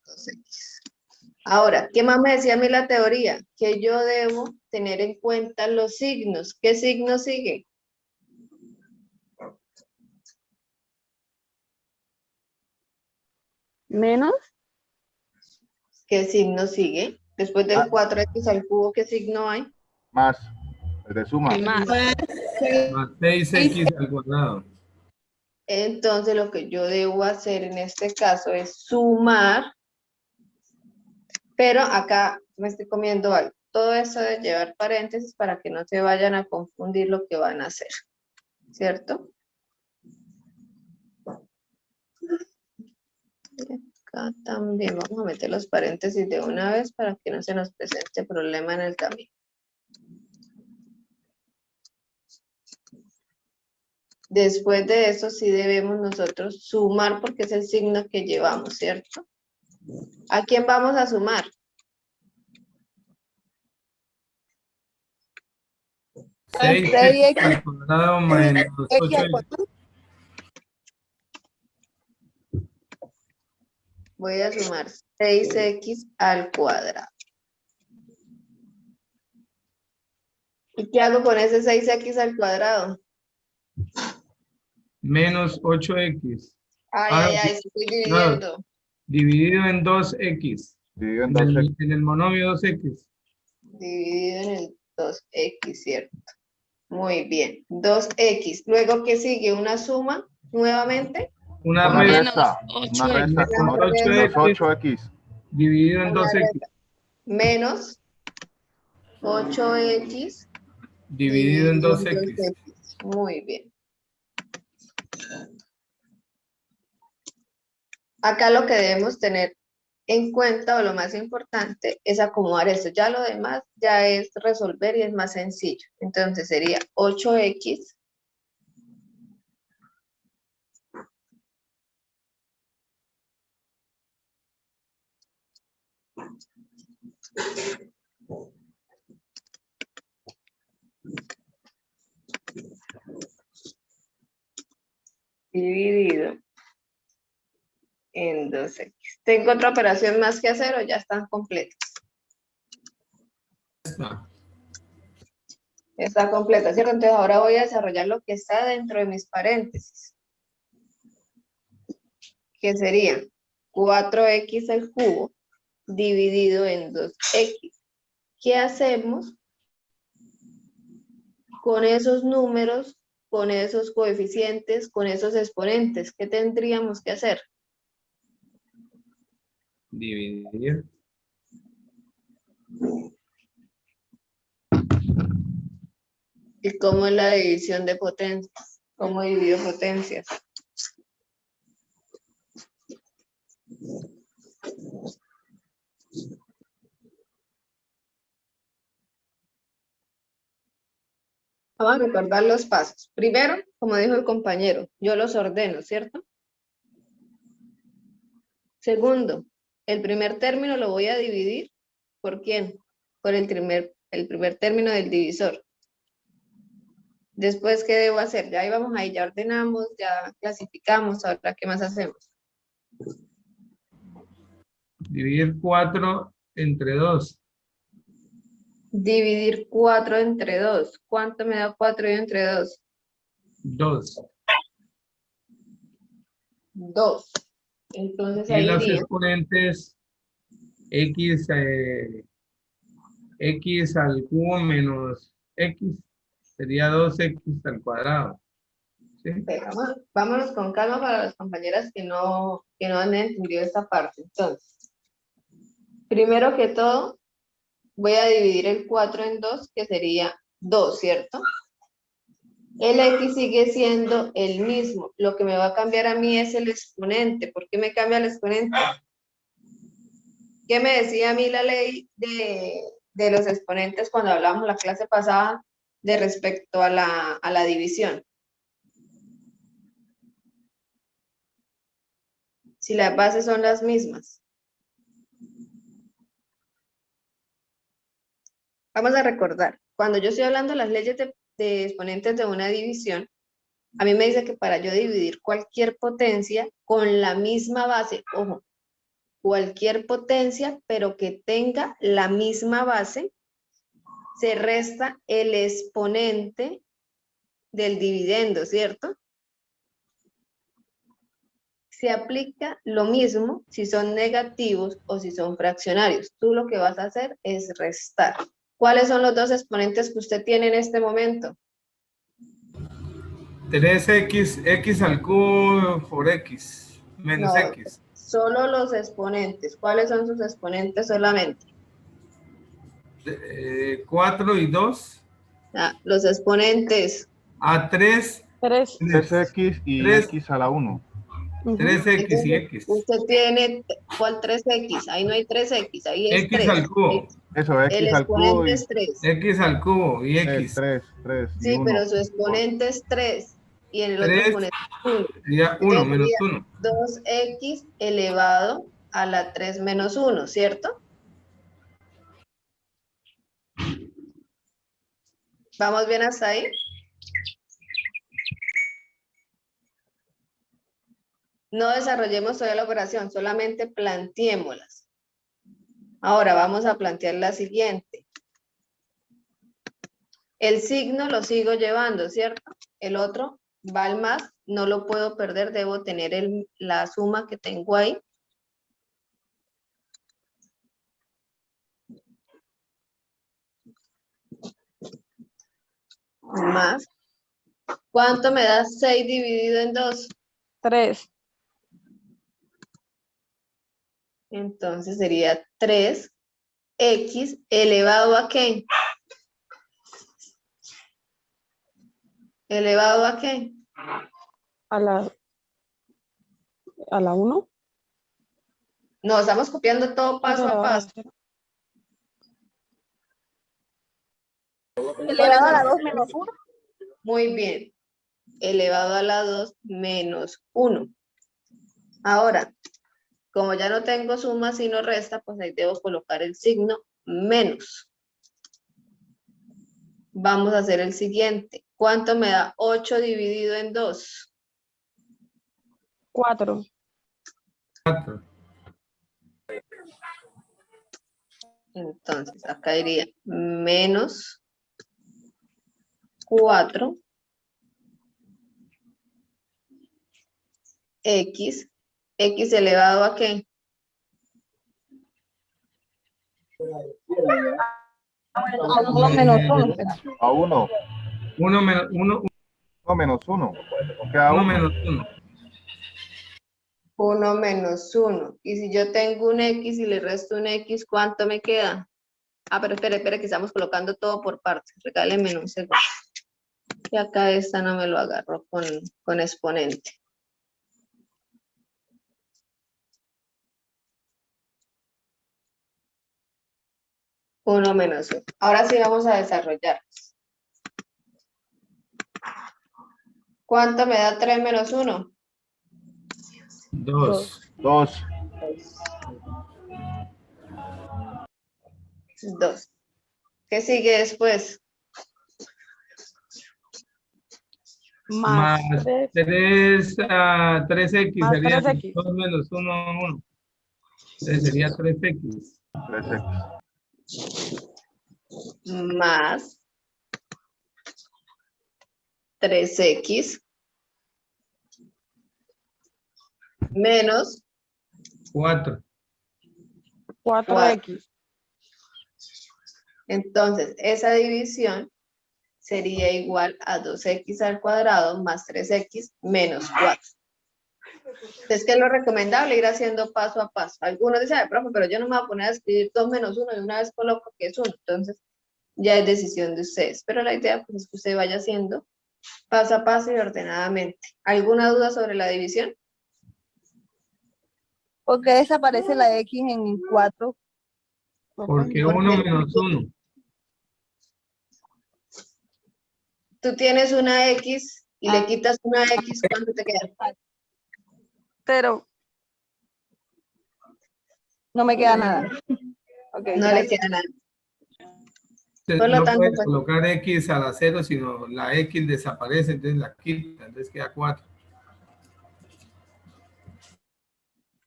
Speaker 1: 2x. Ahora, ¿qué más me decía a mí la teoría? Que yo debo tener en cuenta los signos. ¿Qué signo sigue?
Speaker 9: Menos.
Speaker 1: ¿Qué signo sigue? Después del 4x al cubo, ¿qué signo hay?
Speaker 3: Más. El de suma.
Speaker 5: Más 6x al cuadrado.
Speaker 1: Entonces, lo que yo debo hacer en este caso es sumar, pero acá me estoy comiendo algo. Todo esto de llevar paréntesis para que no se vayan a confundir lo que van a hacer, ¿cierto? Acá también vamos a meter los paréntesis de una vez para que no se nos presente problema en el camino. Después de eso sí debemos nosotros sumar porque es el signo que llevamos, ¿cierto? ¿A quién vamos a sumar?
Speaker 5: 6x al cuadrado menos 8x.
Speaker 1: Voy a sumar 6x al cuadrado. ¿Y qué hago con ese 6x al cuadrado?
Speaker 5: Menos 8x.
Speaker 1: Ay, estoy dividiendo.
Speaker 5: No, dividido en 2x.
Speaker 3: Dividido en 2x.
Speaker 5: En el monomio 2x.
Speaker 1: Dividido en el 2x, ¿cierto? Muy bien. 2x. Luego, ¿qué sigue? ¿Una suma nuevamente?
Speaker 5: Una
Speaker 3: Una
Speaker 5: resta.
Speaker 3: resta. Una resta con
Speaker 5: Menos
Speaker 3: 8x.
Speaker 5: Dividido en
Speaker 1: Una
Speaker 5: 2x.
Speaker 1: resta. Menos 8x
Speaker 5: Dividido en 2x.
Speaker 1: Muy bien. Acá lo que debemos tener en cuenta o lo más importante es acomodar esto. Ya lo demás ya es resolver y es más sencillo. Entonces sería 8x dividido en 2x. ¿Tengo otra operación más que hacer o ya están completas? Está completa, ¿cierto? Entonces ahora voy a desarrollar lo que está dentro de mis paréntesis, que sería 4x al cubo dividido en 2x. ¿Qué hacemos con esos números, con esos coeficientes, con esos exponentes? ¿Qué tendríamos que hacer?
Speaker 5: Dividir.
Speaker 1: ¿Y cómo es la división de potencias? ¿Cómo divido potencias? Vamos a recordar los pasos. Primero, como dijo el compañero, yo los ordeno, ¿cierto? Segundo, el primer término lo voy a dividir, ¿por quién? Por el primer término del divisor. Después, ¿qué debo hacer? Ya íbamos ahí, ya ordenamos, ya clasificamos, ahora, ¿qué más hacemos?
Speaker 5: Dividir 4 entre 2.
Speaker 1: Dividir 4 entre 2. ¿Cuánto me da 4 entre 2?
Speaker 5: 2.
Speaker 1: 2. Entonces
Speaker 5: Y
Speaker 1: ahí
Speaker 5: los
Speaker 1: iría
Speaker 5: exponentes x, x al cubo menos x sería 2x al cuadrado. ¿Sí?
Speaker 1: vámonos con calma para las compañeras que no han entendido esta parte. Entonces, primero que todo, voy a dividir el 4 en 2, que sería 2, ¿cierto? El x sigue siendo el mismo. Lo que me va a cambiar a mí es el exponente. ¿Por qué me cambia el exponente? ¿Qué me decía a mí la ley de los exponentes cuando hablamos la clase pasada de respecto a la división? Si las bases son las mismas. Vamos a recordar, cuando yo estoy hablando de las leyes de exponentes de una división, a mí me dice que para yo dividir cualquier potencia con la misma base, ojo, cualquier potencia, pero que tenga la misma base, se resta el exponente del dividendo, ¿cierto? Se aplica lo mismo si son negativos o si son fraccionarios. Tú lo que vas a hacer es restar. ¿Cuáles son los dos exponentes que usted tiene en este momento?
Speaker 5: 3x, x al cubo por x, menos
Speaker 1: No,
Speaker 5: x.
Speaker 1: solo los exponentes. ¿Cuáles son sus exponentes solamente?
Speaker 5: 4 y 2.
Speaker 1: Los exponentes.
Speaker 5: A 3.
Speaker 3: 3x y
Speaker 5: 3,
Speaker 3: x a la 1.
Speaker 5: 3x y x.
Speaker 1: Usted tiene, ¿cuál 3x? Ahí no hay 3x, ahí es
Speaker 5: X
Speaker 1: 3.
Speaker 5: al cubo.
Speaker 3: Eso,
Speaker 1: El
Speaker 3: x al cubo
Speaker 1: exponente
Speaker 3: y
Speaker 1: es 3.
Speaker 5: X al cubo y x.
Speaker 3: 3 y
Speaker 1: Sí,
Speaker 3: 1.
Speaker 1: pero su exponente es 3 y en el otro
Speaker 5: 3
Speaker 1: exponente es 1.
Speaker 5: sería 1
Speaker 1: Entonces
Speaker 5: menos
Speaker 1: sería
Speaker 5: 1.
Speaker 1: 2x elevado a la 3 menos 1, ¿cierto? ¿Vamos bien hasta ahí? No desarrollemos todavía la operación, solamente planteémoslas. Ahora vamos a plantear la siguiente. El signo lo sigo llevando, ¿cierto? El otro va al más, no lo puedo perder, debo tener la suma que tengo ahí. Más. ¿Cuánto me da 6 dividido en 2?
Speaker 9: 3.
Speaker 1: Entonces sería 3x elevado a ¿qué? ¿Elevado a qué?
Speaker 9: A la 1.
Speaker 1: No, estamos copiando todo paso a paso.
Speaker 9: Elevado a la 2 menos 1.
Speaker 1: Muy bien. Elevado a la 2 menos 1. Ahora, como ya no tengo suma sino resta, pues ahí debo colocar el signo menos. Vamos a hacer el siguiente. ¿Cuánto me da 8 dividido en 2?
Speaker 9: 4.
Speaker 5: 4.
Speaker 1: Entonces, acá iría menos 4 x. ¿X elevado a qué?
Speaker 9: A 1 menos 1.
Speaker 3: A 1.
Speaker 5: 1 menos 1.
Speaker 3: 1 menos 1. Queda
Speaker 5: 1
Speaker 3: 1.
Speaker 5: menos 1.
Speaker 1: 1 menos 1. Y si yo tengo un x y le resto un x, ¿cuánto me queda? Ah, pero espere, que estamos colocando todo por partes. Regáleme un segundo. Y acá esta no me lo agarro con exponente. Uno menos 1. Ahora sí vamos a desarrollar. ¿Cuánto me da 3 menos 1?
Speaker 5: 2.
Speaker 3: 2.
Speaker 1: 2. ¿Qué sigue después?
Speaker 5: Más 3, 3x
Speaker 9: Más
Speaker 5: sería
Speaker 9: 3x.
Speaker 5: 2 menos 1, 1. Entonces sería 3x.
Speaker 3: 3x.
Speaker 1: Más 3x menos
Speaker 5: 4.
Speaker 9: 4x.
Speaker 1: Entonces, esa división sería igual a 2x al cuadrado más 3x menos 4. Entonces, ¿qué es lo recomendable? Ir haciendo paso a paso. Algunos dicen, profe, pero yo no me voy a poner a escribir 2 menos 1 y una vez coloco que es 1. Entonces, ya es decisión de ustedes. Pero la idea pues, es que usted vaya haciendo paso a paso y ordenadamente. ¿Alguna duda sobre la división?
Speaker 9: ¿Por qué desaparece la x en 4?
Speaker 5: Porque 1 menos 1.
Speaker 1: Tú tienes una x y le quitas una x, ¿cuánto te queda?
Speaker 9: 0. No me queda nada. Okay,
Speaker 1: No le queda nada. Por lo
Speaker 5: No
Speaker 1: tanto,
Speaker 5: puedes
Speaker 1: pues,
Speaker 5: colocar x a la 0, sino la x desaparece, entonces la quita, entonces queda 4.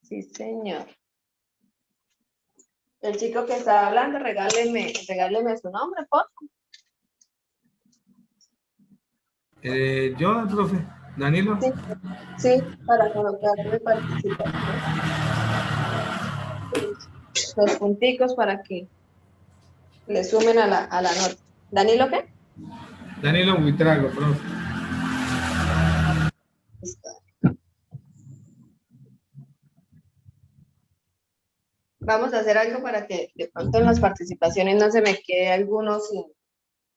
Speaker 1: sí, señor. El chico que estaba hablando, regáleme su nombre, por favor.
Speaker 5: Yo, profe, Danilo.
Speaker 1: Sí, para colocarle participación. Los punticos para que le sumen a la nota. ¿Danilo qué?
Speaker 5: Danilo Buitrago, profe.
Speaker 1: Vamos a hacer algo para que de pronto en las participaciones no se me quede alguno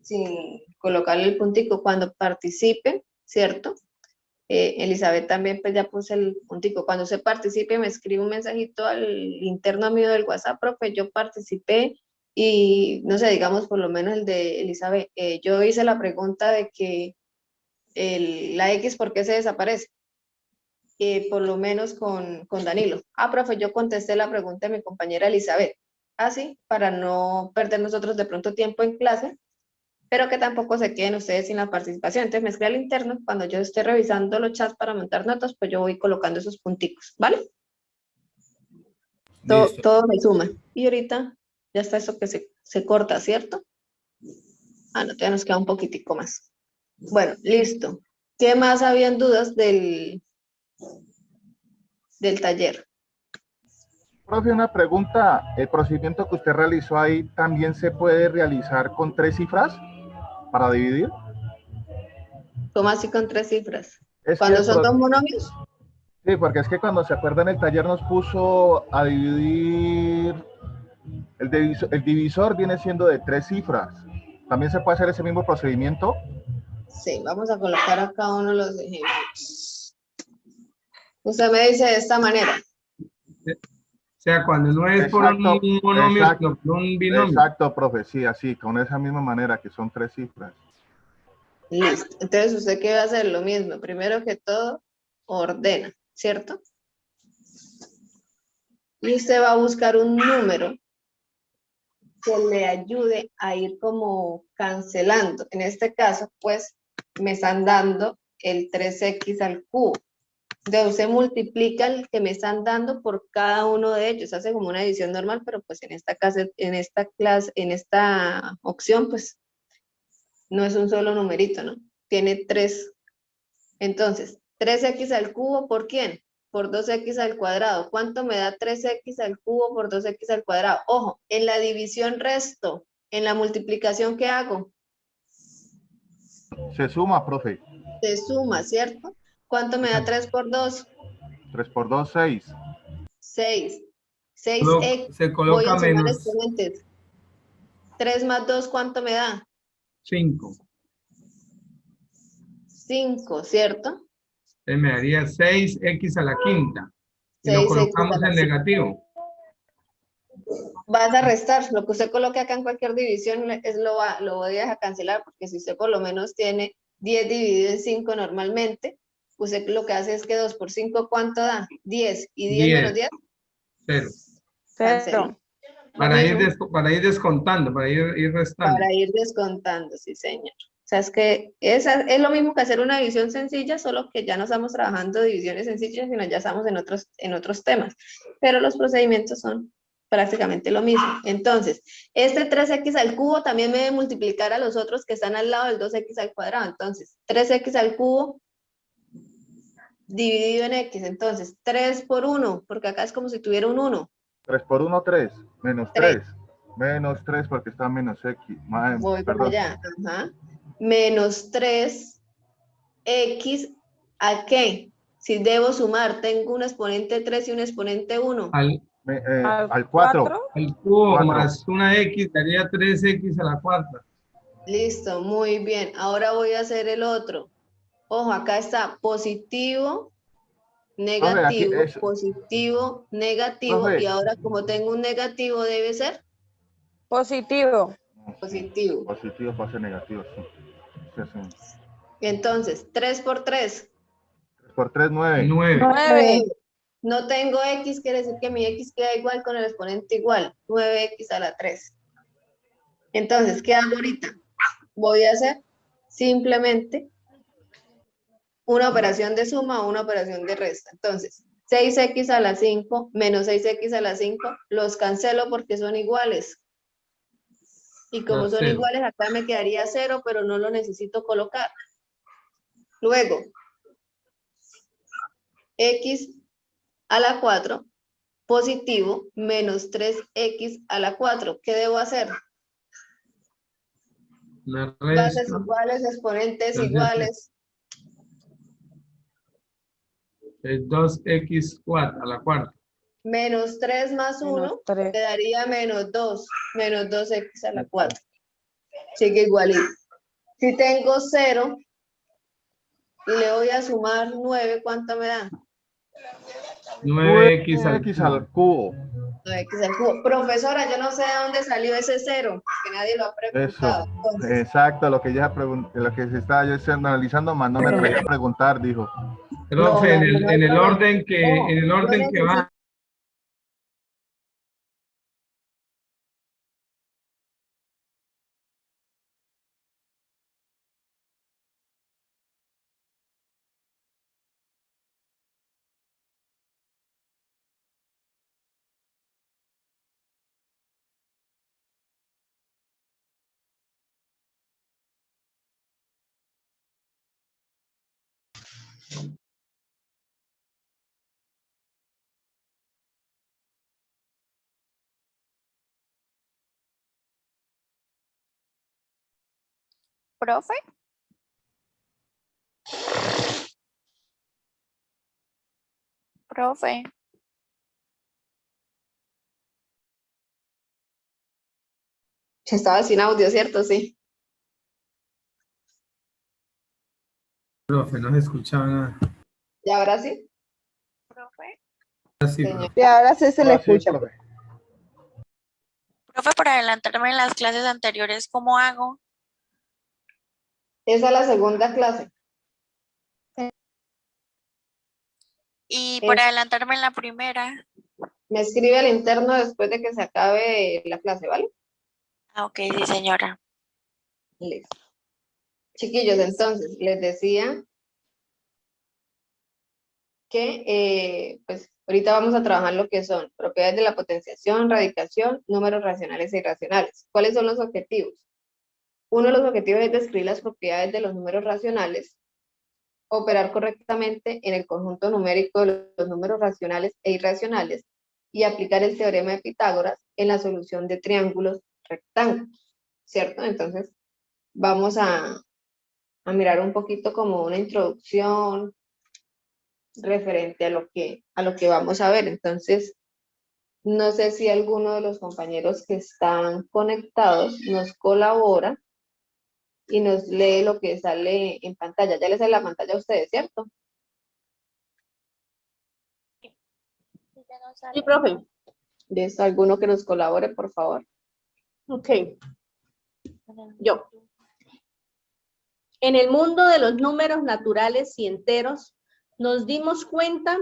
Speaker 1: sin colocarle el puntico. Cuando participen, ¿cierto? Elizabeth también pues ya puse el puntico. Cuando se participe me escribe un mensajito al interno mío del WhatsApp, profe, yo participé y no sé, digamos por lo menos el de Elizabeth, yo hice la pregunta de que la X, ¿por qué se desaparece? Por lo menos con Danilo. Ah, profe, yo contesté la pregunta de mi compañera Elizabeth. Así, para no perder nosotros de pronto tiempo en clase, pero que tampoco se queden ustedes sin la participación. Entonces me escribe al interno, cuando yo esté revisando los chats para montar notas, pues yo voy colocando esos punticos, ¿vale? Todo me suma. Y ahorita ya está eso que se corta, ¿cierto? Ah, no, todavía nos queda un poquitico más. Bueno, listo. ¿Qué más habían dudas del taller?
Speaker 3: Profe, una pregunta. ¿El procedimiento que usted realizó ahí también se puede realizar con 3 cifras para dividir?
Speaker 1: ¿Cómo así con 3 cifras?
Speaker 3: Es
Speaker 1: ¿Cuando
Speaker 3: que
Speaker 1: son 2 monomios?
Speaker 3: Sí, porque es que cuando se acuerdan el taller nos puso a dividir, el divisor viene siendo de 3 cifras. ¿También se puede hacer ese mismo procedimiento?
Speaker 1: Sí, vamos a colocar acá uno de los ejemplos. Usted me dice de esta manera.
Speaker 5: sea, cuando no es por un monomio, sino por un binomio.
Speaker 3: Exacto, profe, sí, así, con esa misma manera que son 3 cifras.
Speaker 1: Listo. Entonces, ¿usted qué va a hacer? Lo mismo. Primero que todo, ordena, ¿cierto? Y usted va a buscar un número que le ayude a ir como cancelando. En este caso, pues, me están dando el 3x al cubo. Entonces, usted multiplica el que me están dando por cada uno de ellos. Hace como una división normal, pero pues en esta opción, pues, no es un solo numerito, ¿no? Tiene 3. Entonces, 3x al cubo, ¿por quién? Por 2x al cuadrado. ¿Cuánto me da 3x al cubo por 2x al cuadrado? Ojo, en la división resto, en la multiplicación, ¿qué hago?
Speaker 3: Se suma, profe.
Speaker 1: Se suma, ¿cierto? ¿Cuánto me da 3 por 2?
Speaker 3: 3 por 2, 6.
Speaker 1: 6. 6x.
Speaker 5: Se
Speaker 1: Voy
Speaker 5: coloca
Speaker 1: a sumar
Speaker 5: menos
Speaker 1: exponentes. 3 más 2, ¿cuánto me da?
Speaker 5: 5.
Speaker 1: 5, ¿cierto?
Speaker 5: Entonces me daría 6x a la quinta. Y lo
Speaker 1: 6x
Speaker 5: colocamos
Speaker 1: a la
Speaker 5: en negativo.
Speaker 1: Vas a restar, lo que usted coloque acá en cualquier división lo voy a cancelar, porque si usted por lo menos tiene 10 dividido en 5 normalmente, usted lo que hace es que 2 por 5, ¿cuánto da? 10, y 10 menos 10,
Speaker 5: 0.
Speaker 1: cancelo.
Speaker 5: Para ir descontando, para ir restando.
Speaker 1: Para ir descontando, sí señor. O sea, es que es lo mismo que hacer una división sencilla, solo que ya no estamos trabajando divisiones sencillas, sino ya estamos en otros temas. Pero los procedimientos son prácticamente lo mismo. Entonces, este 3x al cubo también me debe multiplicar a los otros que están al lado del 2x al cuadrado. Entonces, 3x al cubo dividido en x. Entonces, 3 por 1, porque acá es como si tuviera un 1.
Speaker 3: 3 por 1, 3. Menos 3. Menos 3 porque está menos x.
Speaker 1: Voy para
Speaker 3: Perdón.
Speaker 1: allá. Ajá. Menos 3x, ¿a qué? Si debo sumar, tengo un exponente 3 y un exponente 1.
Speaker 3: Al 4.
Speaker 5: El cubo
Speaker 3: 4.
Speaker 5: más una x daría 3x a la cuarta.
Speaker 1: Listo, muy bien. Ahora voy a hacer el otro. Ojo, acá está positivo, negativo,
Speaker 3: Profe, aquí es...
Speaker 1: positivo, negativo.
Speaker 3: Profe.
Speaker 1: Y ahora como tengo un negativo, debe ser
Speaker 9: Positivo.
Speaker 1: positivo.
Speaker 3: Positivo puede ser negativo, sí. Sí, sí.
Speaker 1: Entonces, 3 por 3.
Speaker 3: 3 por 3, 9.
Speaker 9: 9.
Speaker 1: No tengo x, quiere decir que mi x queda igual con el exponente igual. 9x a la 3. Entonces, ¿qué hago ahorita? Voy a hacer simplemente una operación de suma o una operación de resta. Entonces, 6x a la 5 menos 6x a la 5, los cancelo porque son iguales. Y como son iguales, acá me quedaría 0, pero no lo necesito colocar. Luego, x a la 4 positivo menos 3x a la 4. ¿Qué debo hacer? Bases iguales, exponentes iguales.
Speaker 5: Es 2x a la cuarta.
Speaker 1: Menos 3 más 1 quedaría menos 2. Menos 2x a la 4. Sigue igualito. Si tengo 0 y le voy a sumar 9, ¿cuánto me da?
Speaker 5: 9x
Speaker 3: al cubo.
Speaker 1: 9x al cubo. Profesora, yo no sé de dónde salió ese 0, que nadie lo ha preguntado.
Speaker 3: Eso.
Speaker 1: Entonces,
Speaker 3: Exacto, lo que se estaba yo analizando, más no me atreví a preguntar, dijo.
Speaker 5: Profe, en el orden que va.
Speaker 7: ¿Profe? Profe.
Speaker 1: estaba sin audio, ¿cierto? Sí.
Speaker 5: Profe, no se escuchaba nada.
Speaker 1: ¿Y ahora sí?
Speaker 7: ¿Profe?
Speaker 5: Sí,
Speaker 1: Señor.
Speaker 9: Y ahora sí se le
Speaker 3: Ahora sí,
Speaker 9: escucha.
Speaker 3: profe.
Speaker 7: Profe, por adelantarme en las clases anteriores, ¿cómo hago?
Speaker 1: Esa es la segunda clase.
Speaker 7: Y por adelantarme en la primera.
Speaker 1: Me escribe al interno después de que se acabe la clase, ¿vale?
Speaker 7: Ah, ok, sí, señora.
Speaker 1: Listo. Chiquillos, entonces, les decía que pues ahorita vamos a trabajar lo que son propiedades de la potenciación, radicación, números racionales e irracionales. ¿Cuáles son los objetivos? Uno de los objetivos es describir las propiedades de los números racionales, operar correctamente en el conjunto numérico de los números racionales e irracionales y aplicar el teorema de Pitágoras en la solución de triángulos rectángulos, ¿cierto? Entonces, vamos a mirar un poquito como una introducción referente a lo que vamos a ver. Entonces, no sé si alguno de los compañeros que están conectados nos colabora y nos lee lo que sale en pantalla. Ya les sale la pantalla a ustedes, ¿cierto?
Speaker 10: Sí, profe.
Speaker 1: ¿Ves alguno que nos colabore, por favor?
Speaker 10: Ok. Yo. En el mundo de los números naturales y enteros, nos dimos cuenta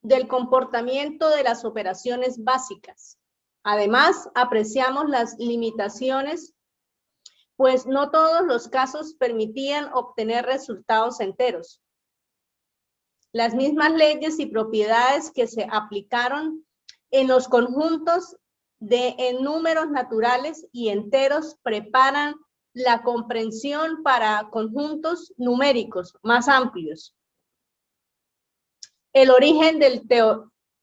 Speaker 10: del comportamiento de las operaciones básicas. Además, apreciamos las limitaciones, pues no todos los casos permitían obtener resultados enteros. Las mismas leyes y propiedades que se aplicaron en los conjuntos en números naturales y enteros preparan la comprensión para conjuntos numéricos más amplios. El origen del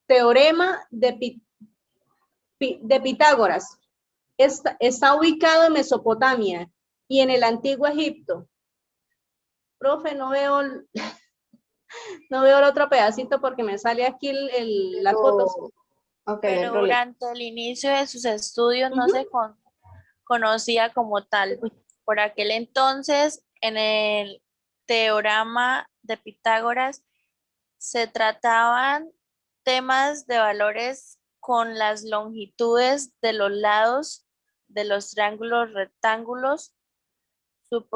Speaker 10: teorema de Pitágoras está ubicado en Mesopotamia y en el Antiguo Egipto. Profe, no veo el otro pedacito porque me sale aquí las fotos.
Speaker 1: Okay, no hay
Speaker 7: Pero
Speaker 1: problema.
Speaker 7: durante el inicio de sus estudios no se conocía como tal. Por aquel entonces, en el teorema de Pitágoras, se trataban temas de valores con las longitudes de los lados de los triángulos rectángulos, su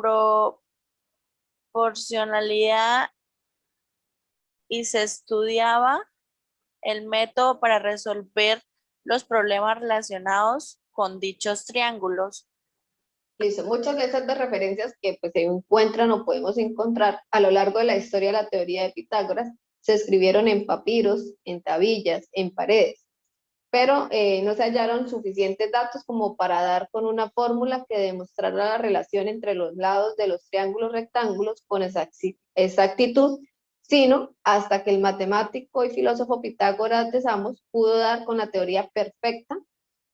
Speaker 7: proporcionalidad y se estudiaba el método para resolver los problemas relacionados con dichos triángulos.
Speaker 1: Listo, muchas de esas de referencias que pues, se encuentran o podemos encontrar a lo largo de la historia de la teoría de Pitágoras se escribieron en papiros, en tablillas, en paredes, pero no se hallaron suficientes datos como para dar con una fórmula que demostrara la relación entre los lados de los triángulos rectángulos con exactitud, sino hasta que el matemático y filósofo Pitágoras de Samos pudo dar con la teoría perfecta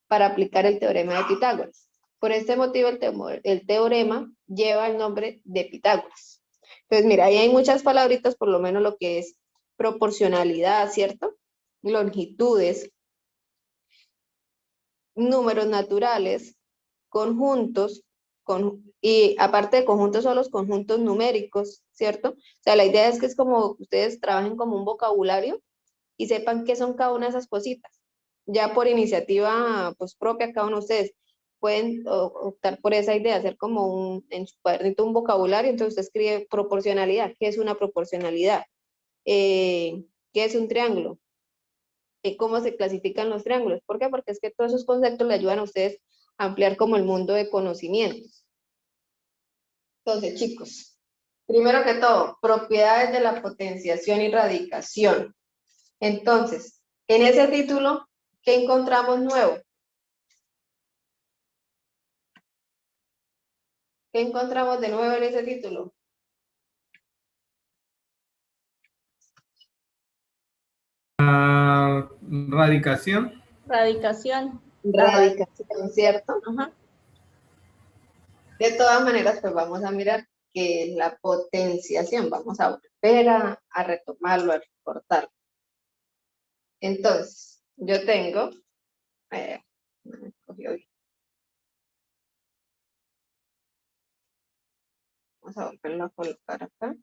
Speaker 1: para aplicar el teorema de Pitágoras. Por este motivo, el teorema lleva el nombre de Pitágoras. Entonces, mira, ahí hay muchas palabritas, por lo menos lo que es proporcionalidad, ¿cierto? Longitudes, números naturales, conjuntos, y aparte de conjuntos son los conjuntos numéricos, ¿cierto? O sea, la idea es que es como ustedes trabajen como un vocabulario y sepan qué son cada una de esas cositas. Ya por iniciativa pues propia, cada uno de ustedes pueden optar por esa idea, hacer como en su cuadernito un vocabulario, entonces usted escribe proporcionalidad. ¿Qué es una proporcionalidad? ¿Qué es un triángulo? ¿Cómo se clasifican los triángulos? ¿Por qué? Porque es que todos esos conceptos le ayudan a ustedes a ampliar como el mundo de conocimientos. Entonces, chicos, primero que todo, propiedades de la potenciación y radicación. Entonces, en ese título, ¿qué encontramos nuevo? ¿Qué encontramos de nuevo en ese título?
Speaker 5: Radicación.
Speaker 10: Radicación.
Speaker 1: Radicación, ¿cierto?
Speaker 10: Ajá.
Speaker 1: De todas maneras, pues vamos a mirar qué es la potenciación. Vamos a volver a retomarlo, a recortarlo. Entonces, yo tengo, no me escogió bien. Vamos a volverlo a colocar acá.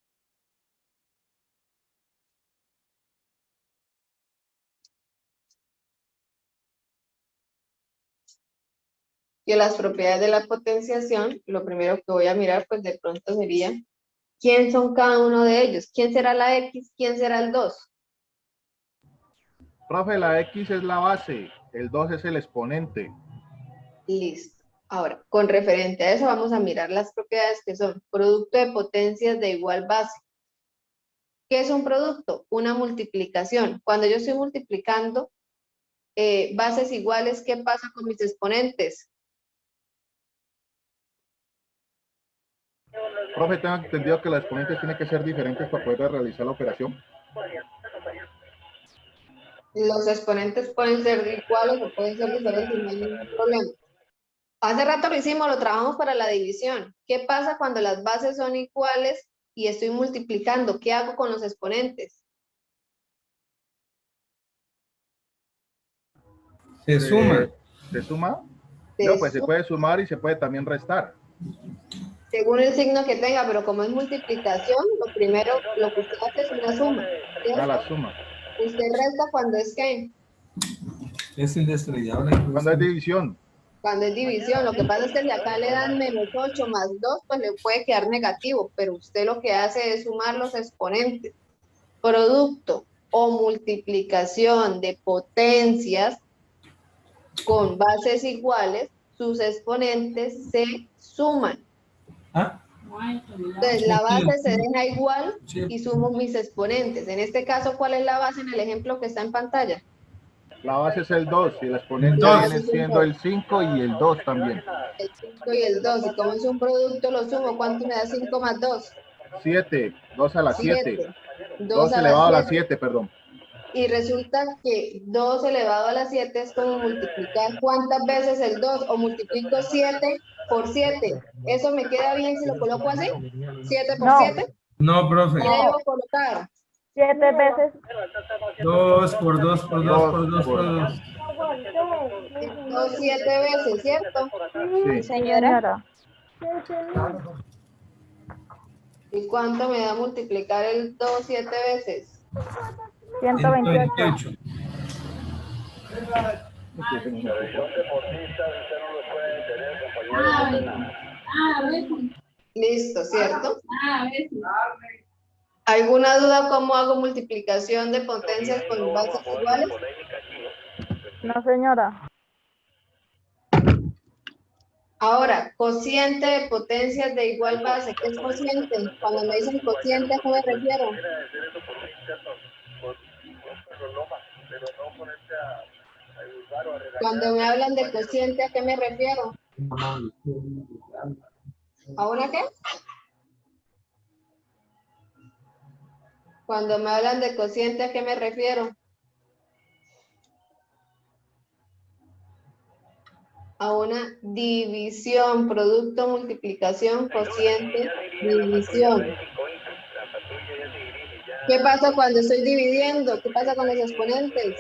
Speaker 1: que las propiedades de la potenciación, lo primero que voy a mirar, pues de pronto sería, ¿quién son cada uno de ellos? ¿Quién será la X? ¿Quién será el 2?
Speaker 3: Profe, la X es la base, el 2 es el exponente.
Speaker 1: Listo. Ahora, con referente a eso, vamos a mirar las propiedades que son producto de potencias de igual base. ¿Qué es un producto? Una multiplicación. Cuando yo estoy multiplicando bases iguales, ¿qué pasa con mis exponentes?
Speaker 3: Profe, tengo entendido que los exponentes tienen que ser diferentes para poder realizar la operación.
Speaker 1: Los exponentes pueden ser iguales o pueden ser diferentes, no hay ningún problema. Hace rato lo hicimos, lo trabajamos para la división. ¿Qué pasa cuando las bases son iguales y estoy multiplicando? ¿Qué hago con los exponentes?
Speaker 5: Se suma.
Speaker 3: ¿Se suma?
Speaker 1: Se
Speaker 3: No, pues se
Speaker 1: suma
Speaker 3: puede sumar y se puede también restar.
Speaker 1: según el signo que tenga, pero como es multiplicación, lo primero, lo que usted hace es una suma, ¿cierto?
Speaker 3: A la suma.
Speaker 1: Usted resta cuando es ¿qué?
Speaker 5: Es indestruible.
Speaker 3: Cuando es división.
Speaker 1: Cuando es división. Lo que pasa es que si acá le dan menos 8 más 2, pues le puede quedar negativo, pero usted lo que hace es sumar los exponentes. Producto o multiplicación de potencias con bases iguales, sus exponentes se suman.
Speaker 5: ¿Ah?
Speaker 1: Entonces la base se deja igual y sumo mis exponentes. En este caso, ¿cuál es la base en el ejemplo que está en pantalla?
Speaker 3: La base es el 2 y el exponente
Speaker 1: La
Speaker 3: viene
Speaker 1: base es el
Speaker 3: siendo
Speaker 1: 2.
Speaker 3: el 5 y el 2 también.
Speaker 1: El 5 y el 2. Y como es un producto, lo sumo. ¿Cuánto me da 5 más 2?
Speaker 3: 7, 2 a la 7.
Speaker 1: 7. 2
Speaker 3: 2
Speaker 1: a la
Speaker 3: elevado a la
Speaker 1: 7.
Speaker 3: 7, perdón.
Speaker 1: Y resulta que 2 elevado a la 7 es como multiplicar ¿cuántas veces el 2? O multiplico 7 por 7. ¿Eso me queda bien si lo coloco así? ¿7 por
Speaker 6: No.
Speaker 1: 7?
Speaker 5: No, profe.
Speaker 1: ¿Qué debo colocar?
Speaker 6: 7 veces.
Speaker 5: 2 por 2 por 2 por 2 por 2.
Speaker 1: 2 7 veces, ¿cierto?
Speaker 3: Sí.
Speaker 2: Señora,
Speaker 1: ¿Y cuánto me da multiplicar el 2 7 veces?
Speaker 6: 128.
Speaker 5: 128.
Speaker 1: Listo, ¿cierto? ¿Alguna duda cómo hago multiplicación de potencias con bases iguales?
Speaker 6: No, señora.
Speaker 1: Ahora, cociente de potencias de igual base. ¿Qué es cociente? Cuando me dicen cociente, ¿a qué me refiero? Cuando me hablan de cociente, ¿a qué me refiero? ¿A una qué? Cuando me hablan de cociente, ¿a qué me refiero? A una división, producto, multiplicación, cociente, división. ¿Qué pasa cuando estoy dividiendo? ¿Qué pasa con los exponentes?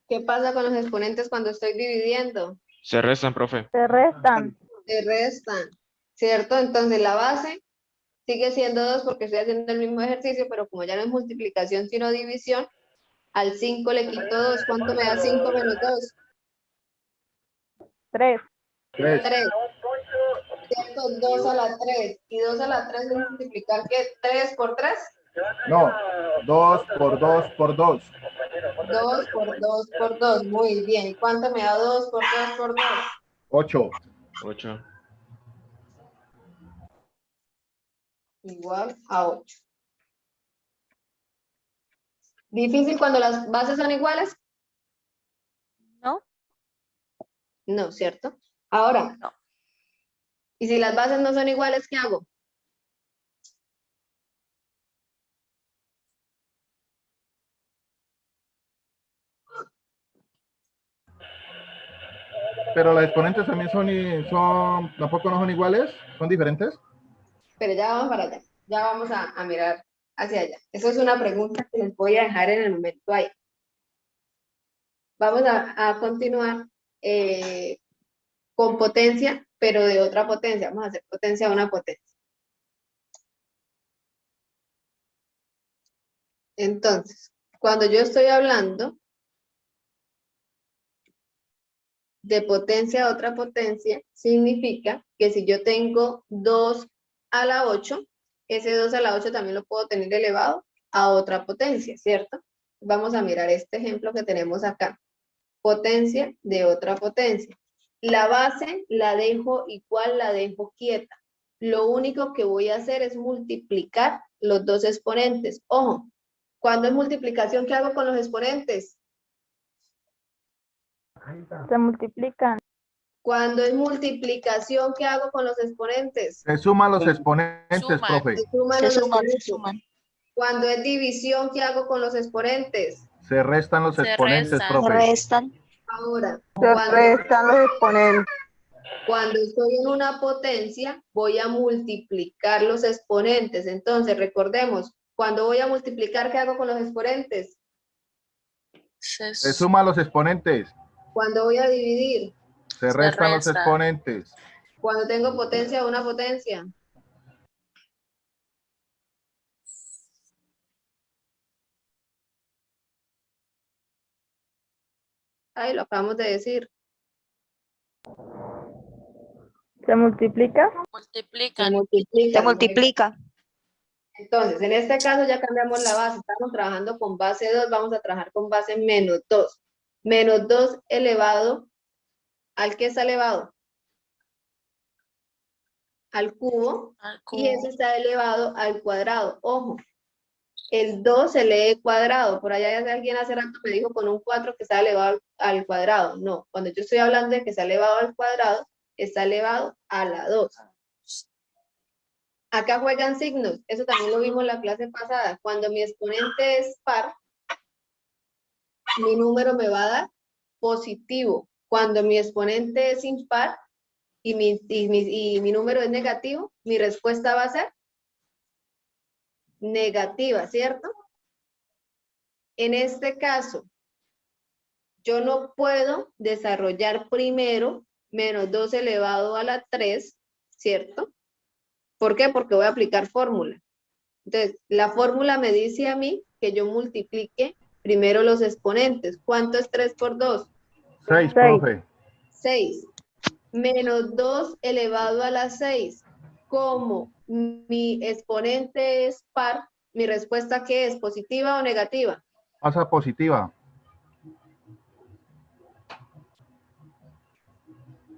Speaker 1: ¿Qué pasa con los exponentes cuando estoy dividiendo?
Speaker 11: Se restan, profe.
Speaker 6: Se restan.
Speaker 1: Se restan, ¿cierto? Entonces la base sigue siendo 2 porque estoy haciendo el mismo ejercicio, pero como ya no es multiplicación sino división, al 5 le quito 2. ¿Cuánto me da 5 menos 2?
Speaker 6: 3.
Speaker 3: 3.
Speaker 1: 3. ¿Cierto? 2 a la 3. ¿Y 2 a la 3 es multiplicar qué? ¿3 por 3?
Speaker 3: No, 2 por 2 por 2.
Speaker 1: 2 por 2 por 2. Muy bien. ¿Y cuánto me da 2 por 2 por 2?
Speaker 3: 8.
Speaker 11: 8.
Speaker 1: Igual a 8. ¿Difícil cuando las bases son iguales?
Speaker 7: ¿No?
Speaker 1: No, ¿cierto? Ahora,
Speaker 7: No.
Speaker 1: ¿y si las bases no son iguales, qué hago?
Speaker 3: Pero los exponentes también tampoco no son iguales, son diferentes.
Speaker 1: Pero ya vamos para allá. Ya vamos a mirar hacia allá. Eso es una pregunta que les voy a dejar en el momento ahí. Vamos a continuar con potencia, pero de otra potencia. Vamos a hacer potencia de una potencia. Entonces, cuando yo estoy hablando de potencia a otra potencia significa que si yo tengo 2 a la 8, ese 2 a la 8 también lo puedo tener elevado a otra potencia, ¿cierto? Vamos a mirar este ejemplo que tenemos acá. Potencia de otra potencia. La base la dejo igual, la dejo quieta. Lo único que voy a hacer es multiplicar los dos exponentes. Ojo, cuando es multiplicación, ¿qué hago con los exponentes?
Speaker 6: Se multiplican.
Speaker 1: Cuando es multiplicación, ¿qué hago con los exponentes?
Speaker 3: Se suman los exponentes,
Speaker 7: Suman.
Speaker 3: profe.
Speaker 1: Se suman
Speaker 8: Se
Speaker 1: los
Speaker 8: suman, se
Speaker 1: exponentes.
Speaker 8: suman.
Speaker 1: Cuando es división, ¿qué hago con los exponentes?
Speaker 3: Se restan los
Speaker 7: Se
Speaker 3: exponentes,
Speaker 7: restan.
Speaker 8: Se
Speaker 3: profe.
Speaker 8: restan.
Speaker 1: Ahora,
Speaker 9: Se restan los exponentes.
Speaker 1: cuando estoy en una potencia, voy a multiplicar los exponentes. Entonces, recordemos, cuando voy a multiplicar, ¿qué hago con los exponentes?
Speaker 3: Se suman los exponentes.
Speaker 1: Cuando voy a dividir,
Speaker 3: Se restan los
Speaker 7: restan.
Speaker 3: exponentes.
Speaker 1: cuando tengo potencia o una potencia. Ahí lo acabamos de decir.
Speaker 6: ¿Se multiplica?
Speaker 1: Se
Speaker 7: Multiplican.
Speaker 1: multiplica.
Speaker 8: Se multiplica.
Speaker 1: Entonces, en este caso ya cambiamos la base. Estamos trabajando con base 2, vamos a trabajar con base menos 2. Menos 2 elevado, ¿al qué está elevado? Al cubo.
Speaker 7: Al
Speaker 1: Y eso
Speaker 7: cubo.
Speaker 1: está elevado al cuadrado. Ojo, el 2 se lee cuadrado. Por allá alguien hace rato me dijo con un 4 que está elevado al cuadrado. No, cuando yo estoy hablando de que está elevado al cuadrado, está elevado a la 2. Acá juegan signos. Eso también lo vimos en la clase pasada. Cuando mi exponente es par, mi número me va a dar positivo. Cuando mi exponente es impar y mi número es negativo, mi respuesta va a ser negativa, ¿cierto? En este caso, yo no puedo desarrollar primero menos 2 elevado a la 3, ¿cierto? ¿Por qué? Porque voy a aplicar fórmula. Entonces, la fórmula me dice a mí que yo multiplique primero los exponentes. ¿Cuánto es 3 por 2?
Speaker 3: 6, profe.
Speaker 1: 6. Menos 2 elevado a la 6. Como mi exponente es par, mi respuesta ¿qué es? ¿Positiva o negativa?
Speaker 3: Pasa positiva.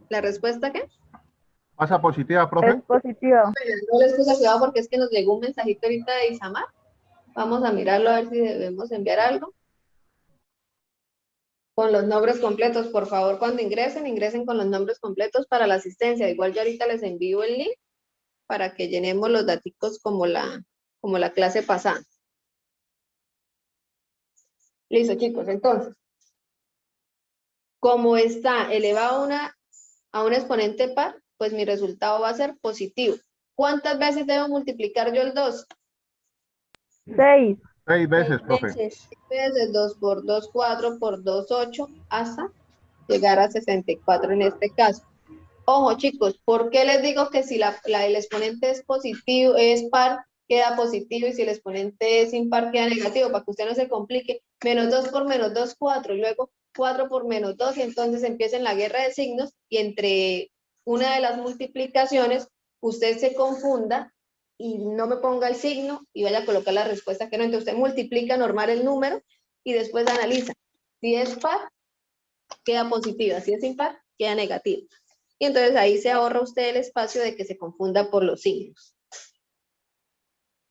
Speaker 1: ¿La respuesta qué?
Speaker 3: Pasa positiva, profe.
Speaker 6: Es positivo.
Speaker 1: No les puse cuidado porque es que nos llegó un mensajito ahorita de Isamar. Vamos a mirarlo a ver si debemos enviar algo. Con los nombres completos, por favor, cuando ingresen con los nombres completos para la asistencia. Igual yo ahorita les envío el link para que llenemos los daticos como la clase pasada. Listo, chicos, entonces. Como está elevado a un exponente par, pues mi resultado va a ser positivo. ¿Cuántas veces debo multiplicar yo el 2?
Speaker 6: 6.
Speaker 3: 6 veces, profe.
Speaker 1: Veces 2 por 2, 4 por 2, 8, hasta llegar a 64 en este caso. Ojo, chicos, ¿por qué les digo que si el exponente es positivo, es par, queda positivo, y si el exponente es impar, queda negativo? Para que usted no se complique. Menos 2 por menos 2, 4, y luego 4 por menos 2, y entonces empieza la guerra de signos, y entre una de las multiplicaciones, usted se confunda y no me ponga el signo y vaya a colocar la respuesta que no. Entonces usted multiplica normal el número y después analiza. Si es par, queda positiva. Si es impar, queda negativa. Y entonces ahí se ahorra usted el espacio de que se confunda por los signos.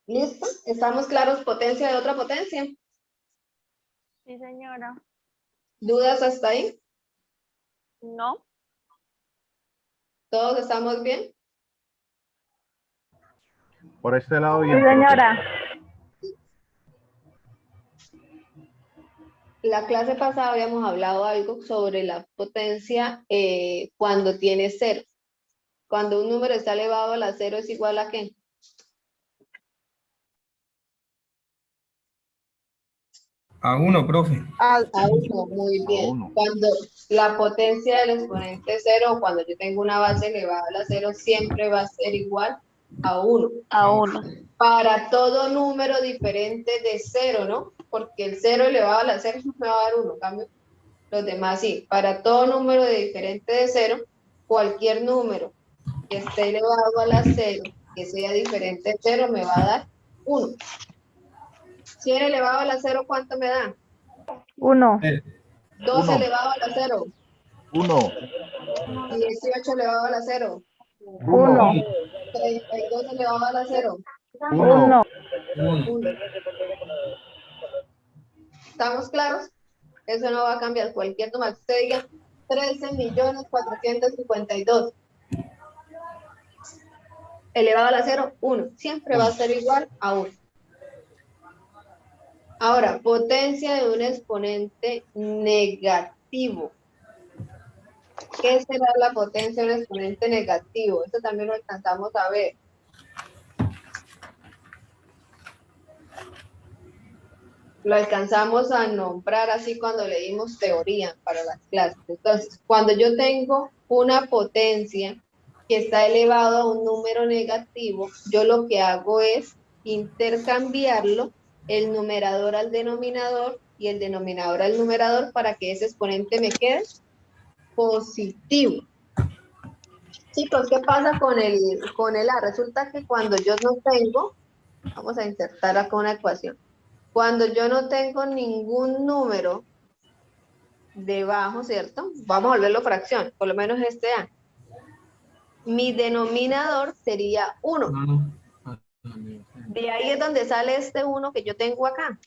Speaker 1: ¿Listo? ¿Estamos claros? Potencia de otra potencia.
Speaker 6: Sí, señora.
Speaker 1: ¿Dudas hasta ahí?
Speaker 7: No.
Speaker 1: ¿Todos estamos bien?
Speaker 3: Por este lado
Speaker 6: Sí,
Speaker 3: bien, profe.
Speaker 6: señora.
Speaker 1: La clase pasada habíamos hablado algo sobre la potencia cuando tiene 0. Cuando un número está elevado a la 0 es igual a ¿qué?
Speaker 5: A 1, profe.
Speaker 1: A 1, muy bien.
Speaker 3: 1.
Speaker 1: Cuando la potencia del exponente es 0, o cuando yo tengo una base elevada a la 0, siempre va a ser igual a 1.
Speaker 8: A 1.
Speaker 1: Para todo número diferente de 0, ¿no? Porque el 0 elevado a la 0 me va a dar 1. En cambio, Los demás sí. Para todo número de diferente de 0, cualquier número que esté elevado a la 0, que sea diferente de 0, me va a dar 1. 100 elevado a la 0, ¿cuánto me da?
Speaker 6: 1.
Speaker 1: 2 elevado a la 0.
Speaker 3: 1.
Speaker 1: 18 elevado a la 0.
Speaker 6: 1.
Speaker 1: 32 elevado a la 0.
Speaker 6: 1.
Speaker 1: 1. ¿Estamos claros? Eso no va a cambiar. Cualquier número que usted diga, 13.452. Elevado a la 0, 1. Siempre va a ser igual a 1. Ahora, potencia de un exponente negativo. ¿Qué será la potencia de un exponente negativo? Esto también lo alcanzamos a ver. Lo alcanzamos a nombrar así cuando leímos teoría para las clases. Entonces, cuando yo tengo una potencia que está elevado a un número negativo, yo lo que hago es intercambiarlo, el numerador al denominador y el denominador al numerador, para que ese exponente me quede positivo. Chicos, ¿qué pasa con el A? Resulta que cuando yo no tengo, vamos a insertar acá una ecuación. Cuando yo no tengo ningún número debajo, ¿cierto? Vamos a volverlo fracción, por lo menos este A. Mi denominador sería 1. De ahí es donde sale este 1 que yo tengo acá.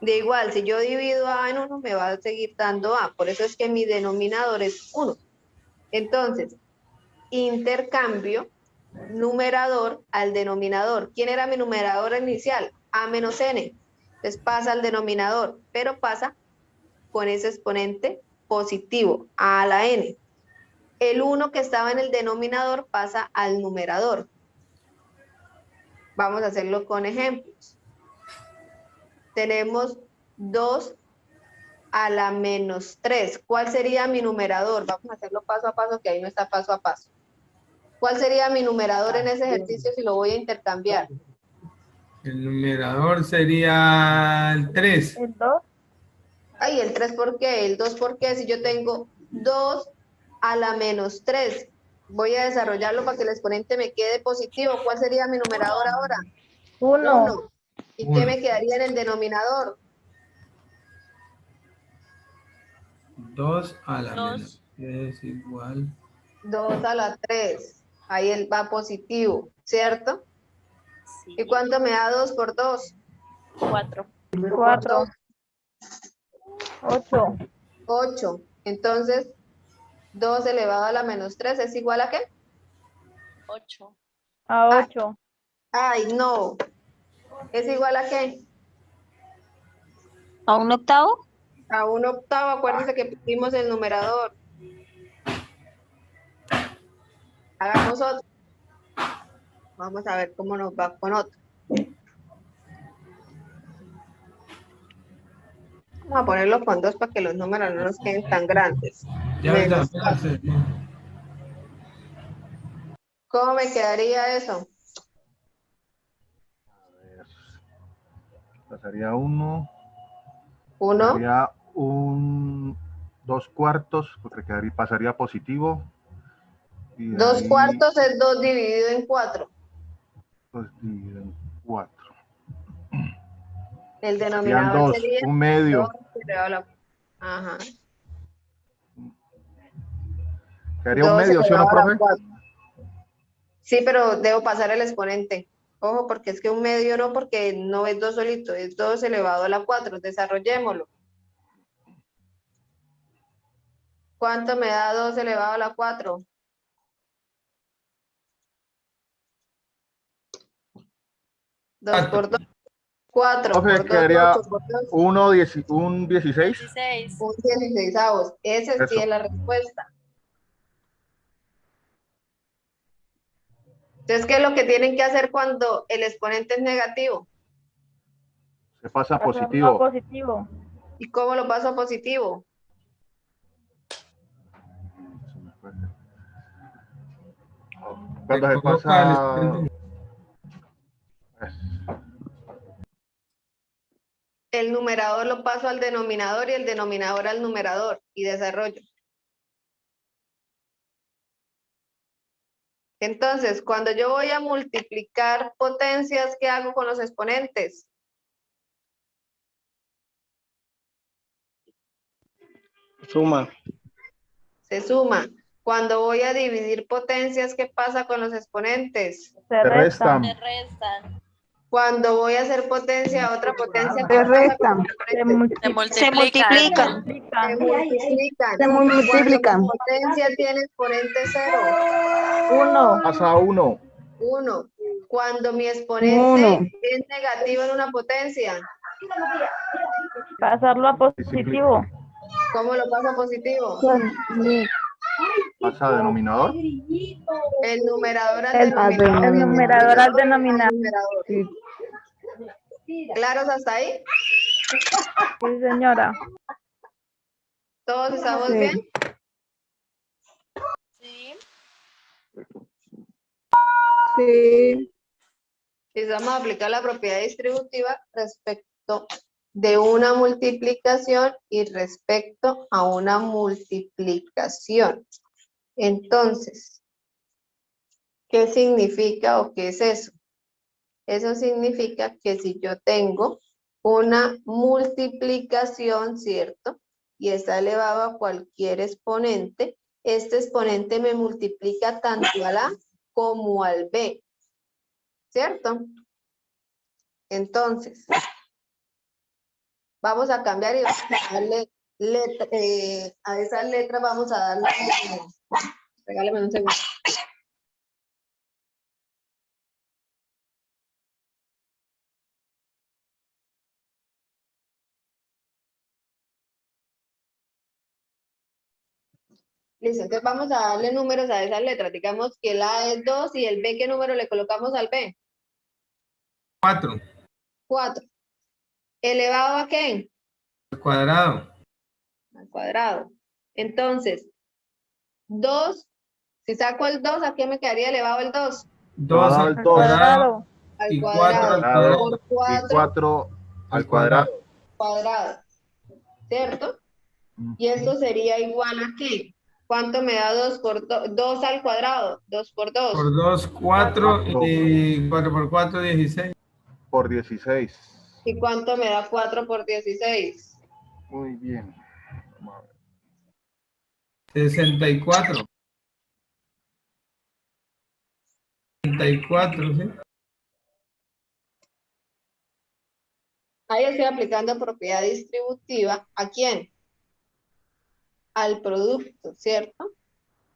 Speaker 1: De igual, si yo divido A en 1, me va a seguir dando A. Por eso es que mi denominador es 1. Entonces, intercambio numerador al denominador. ¿Quién era mi numerador inicial? A menos n. Entonces pasa al denominador, pero pasa con ese exponente positivo, a la n. El 1 que estaba en el denominador pasa al numerador. Vamos a hacerlo con ejemplos. Tenemos 2 a la menos 3. ¿Cuál sería mi numerador? Vamos a hacerlo paso a paso, que ahí no está paso a paso. ¿Cuál sería mi numerador en ese ejercicio si lo voy a intercambiar?
Speaker 5: El numerador sería el 3.
Speaker 6: ¿El 2?
Speaker 1: Ay, ¿el 3 por qué? ¿El 2 por qué? Si yo tengo 2 a la menos 3. Voy a desarrollarlo para que el exponente me quede positivo. ¿Cuál sería mi numerador ahora?
Speaker 6: 1.
Speaker 1: ¿Y qué me quedaría en el denominador?
Speaker 5: 2 a la menos 3 igual.
Speaker 1: 2 a la 3. Ahí él va positivo, ¿cierto?
Speaker 7: Sí.
Speaker 1: ¿Y cuánto me da 2 por 2?
Speaker 7: 4.
Speaker 6: 4. 8.
Speaker 1: 8. Entonces, 2 elevado a la menos 3 es igual a ¿qué?
Speaker 7: 8.
Speaker 6: A 8.
Speaker 1: Ay, no. ¿Es igual a qué?
Speaker 2: ¿A un octavo?
Speaker 1: A 1/8. Acuérdense que pusimos el numerador. Hagamos otro. Vamos a ver cómo nos va con otro. Vamos a ponerlo con 2 para que los números no nos queden tan grandes.
Speaker 5: Ya
Speaker 1: Menos
Speaker 5: está.
Speaker 1: 4. ¿Cómo me quedaría eso?
Speaker 3: Pasaría 1.
Speaker 1: 1.
Speaker 3: Sería un 2/4, porque pasaría positivo. Y de
Speaker 1: 2/4
Speaker 3: ahí,
Speaker 1: es 2 dividido en 4.
Speaker 3: pues dividido en 4.
Speaker 1: El
Speaker 3: Serían
Speaker 1: denominador
Speaker 3: 2,
Speaker 1: sería
Speaker 3: un medio.
Speaker 1: 2 elevado a la... Ajá.
Speaker 3: Quedaría un
Speaker 1: 2
Speaker 3: medio, ¿sí o no,
Speaker 1: elevado a la
Speaker 3: profe?
Speaker 1: 4. Sí, pero debo pasar el exponente. Ojo, porque es que un medio no, porque no es 2 solito, es 2 elevado a la 4. Desarrollémoslo. ¿Cuánto me da 2 elevado a la 4? 2 por 2. 4
Speaker 3: Profe,
Speaker 1: por 2,
Speaker 3: quedaría
Speaker 1: 8 por 2.
Speaker 3: un 16.
Speaker 7: 16.
Speaker 1: Un 16avos. Esa sí
Speaker 3: Eso.
Speaker 1: es la respuesta. Entonces, ¿qué es lo que tienen que hacer cuando el exponente es negativo?
Speaker 3: Se pasa a
Speaker 6: Pasarlo a
Speaker 3: positivo.
Speaker 6: positivo.
Speaker 1: ¿Y cómo lo paso a positivo?
Speaker 3: Cuando se
Speaker 5: Coloca
Speaker 3: pasa...
Speaker 1: el numerador lo paso al denominador y el denominador al numerador y desarrollo. Entonces, cuando yo voy a multiplicar potencias, ¿qué hago con los exponentes?
Speaker 12: Suma.
Speaker 1: Se suma. Cuando voy a dividir potencias, ¿qué pasa con los exponentes?
Speaker 6: Se restan.
Speaker 7: Se restan.
Speaker 1: Cuando voy a hacer potencia, otra potencia, ¿qué
Speaker 9: Se
Speaker 1: pasa con
Speaker 9: restan.
Speaker 1: los
Speaker 6: Se
Speaker 1: exponentes?
Speaker 7: Se
Speaker 2: Se
Speaker 7: multiplican.
Speaker 2: multiplican.
Speaker 1: Se multiplican.
Speaker 9: Se multiplican.
Speaker 1: Cuando mi potencia tiene exponente 0,
Speaker 6: 1.
Speaker 3: Pasa a 1.
Speaker 1: 1. Cuando mi exponente
Speaker 9: Uno.
Speaker 1: es negativo en una potencia,
Speaker 6: Pasarlo a positivo.
Speaker 1: ¿cómo lo paso a positivo?
Speaker 3: Pasa a denominador.
Speaker 1: El numerador al
Speaker 6: El
Speaker 1: denominador.
Speaker 6: el numerador al denominador.
Speaker 1: numerador. ¿Claros hasta ahí?
Speaker 6: Sí, señora.
Speaker 1: ¿Todos estamos
Speaker 9: Sí.
Speaker 1: bien?
Speaker 7: Sí.
Speaker 9: Sí.
Speaker 1: Y vamos a aplicar la propiedad distributiva respecto de una multiplicación y respecto a una multiplicación. Entonces, ¿qué significa o qué es eso? Eso significa que si yo tengo una multiplicación, ¿cierto? Y está elevado a cualquier exponente, este exponente me multiplica tanto al A como al B, ¿cierto? Entonces, vamos a cambiar y vamos a darle a esas letras vamos a darle, regálame un segundo. Listo, entonces vamos a darle números a esas letras. Digamos que el A es 2 y el B, ¿qué número le colocamos al B?
Speaker 5: 4
Speaker 1: 4. ¿Elevado a qué?
Speaker 5: al cuadrado.
Speaker 1: Al cuadrado. Entonces, 2, si saco el 2, ¿a qué me quedaría elevado el 2?
Speaker 5: 2
Speaker 3: al
Speaker 5: al cuadrado
Speaker 1: Al
Speaker 5: y
Speaker 1: cuadrado.
Speaker 5: 4 al cuadrado.
Speaker 1: Por
Speaker 3: Y
Speaker 1: 4
Speaker 3: 4 al cuadrado.
Speaker 1: cuadrado. ¿Cierto? Y esto sería igual a ¿qué? ¿Cuánto me da 2 por 2 al cuadrado? 2 por 2.
Speaker 5: Por 2, 4 y 4 por 4, 16.
Speaker 3: Por 16.
Speaker 1: ¿Y cuánto me da 4 por 16?
Speaker 3: Muy bien. Vamos a ver.
Speaker 5: 64. 64, ¿sí?
Speaker 1: Ahí estoy aplicando propiedad distributiva. ¿A quién? Al producto, ¿cierto?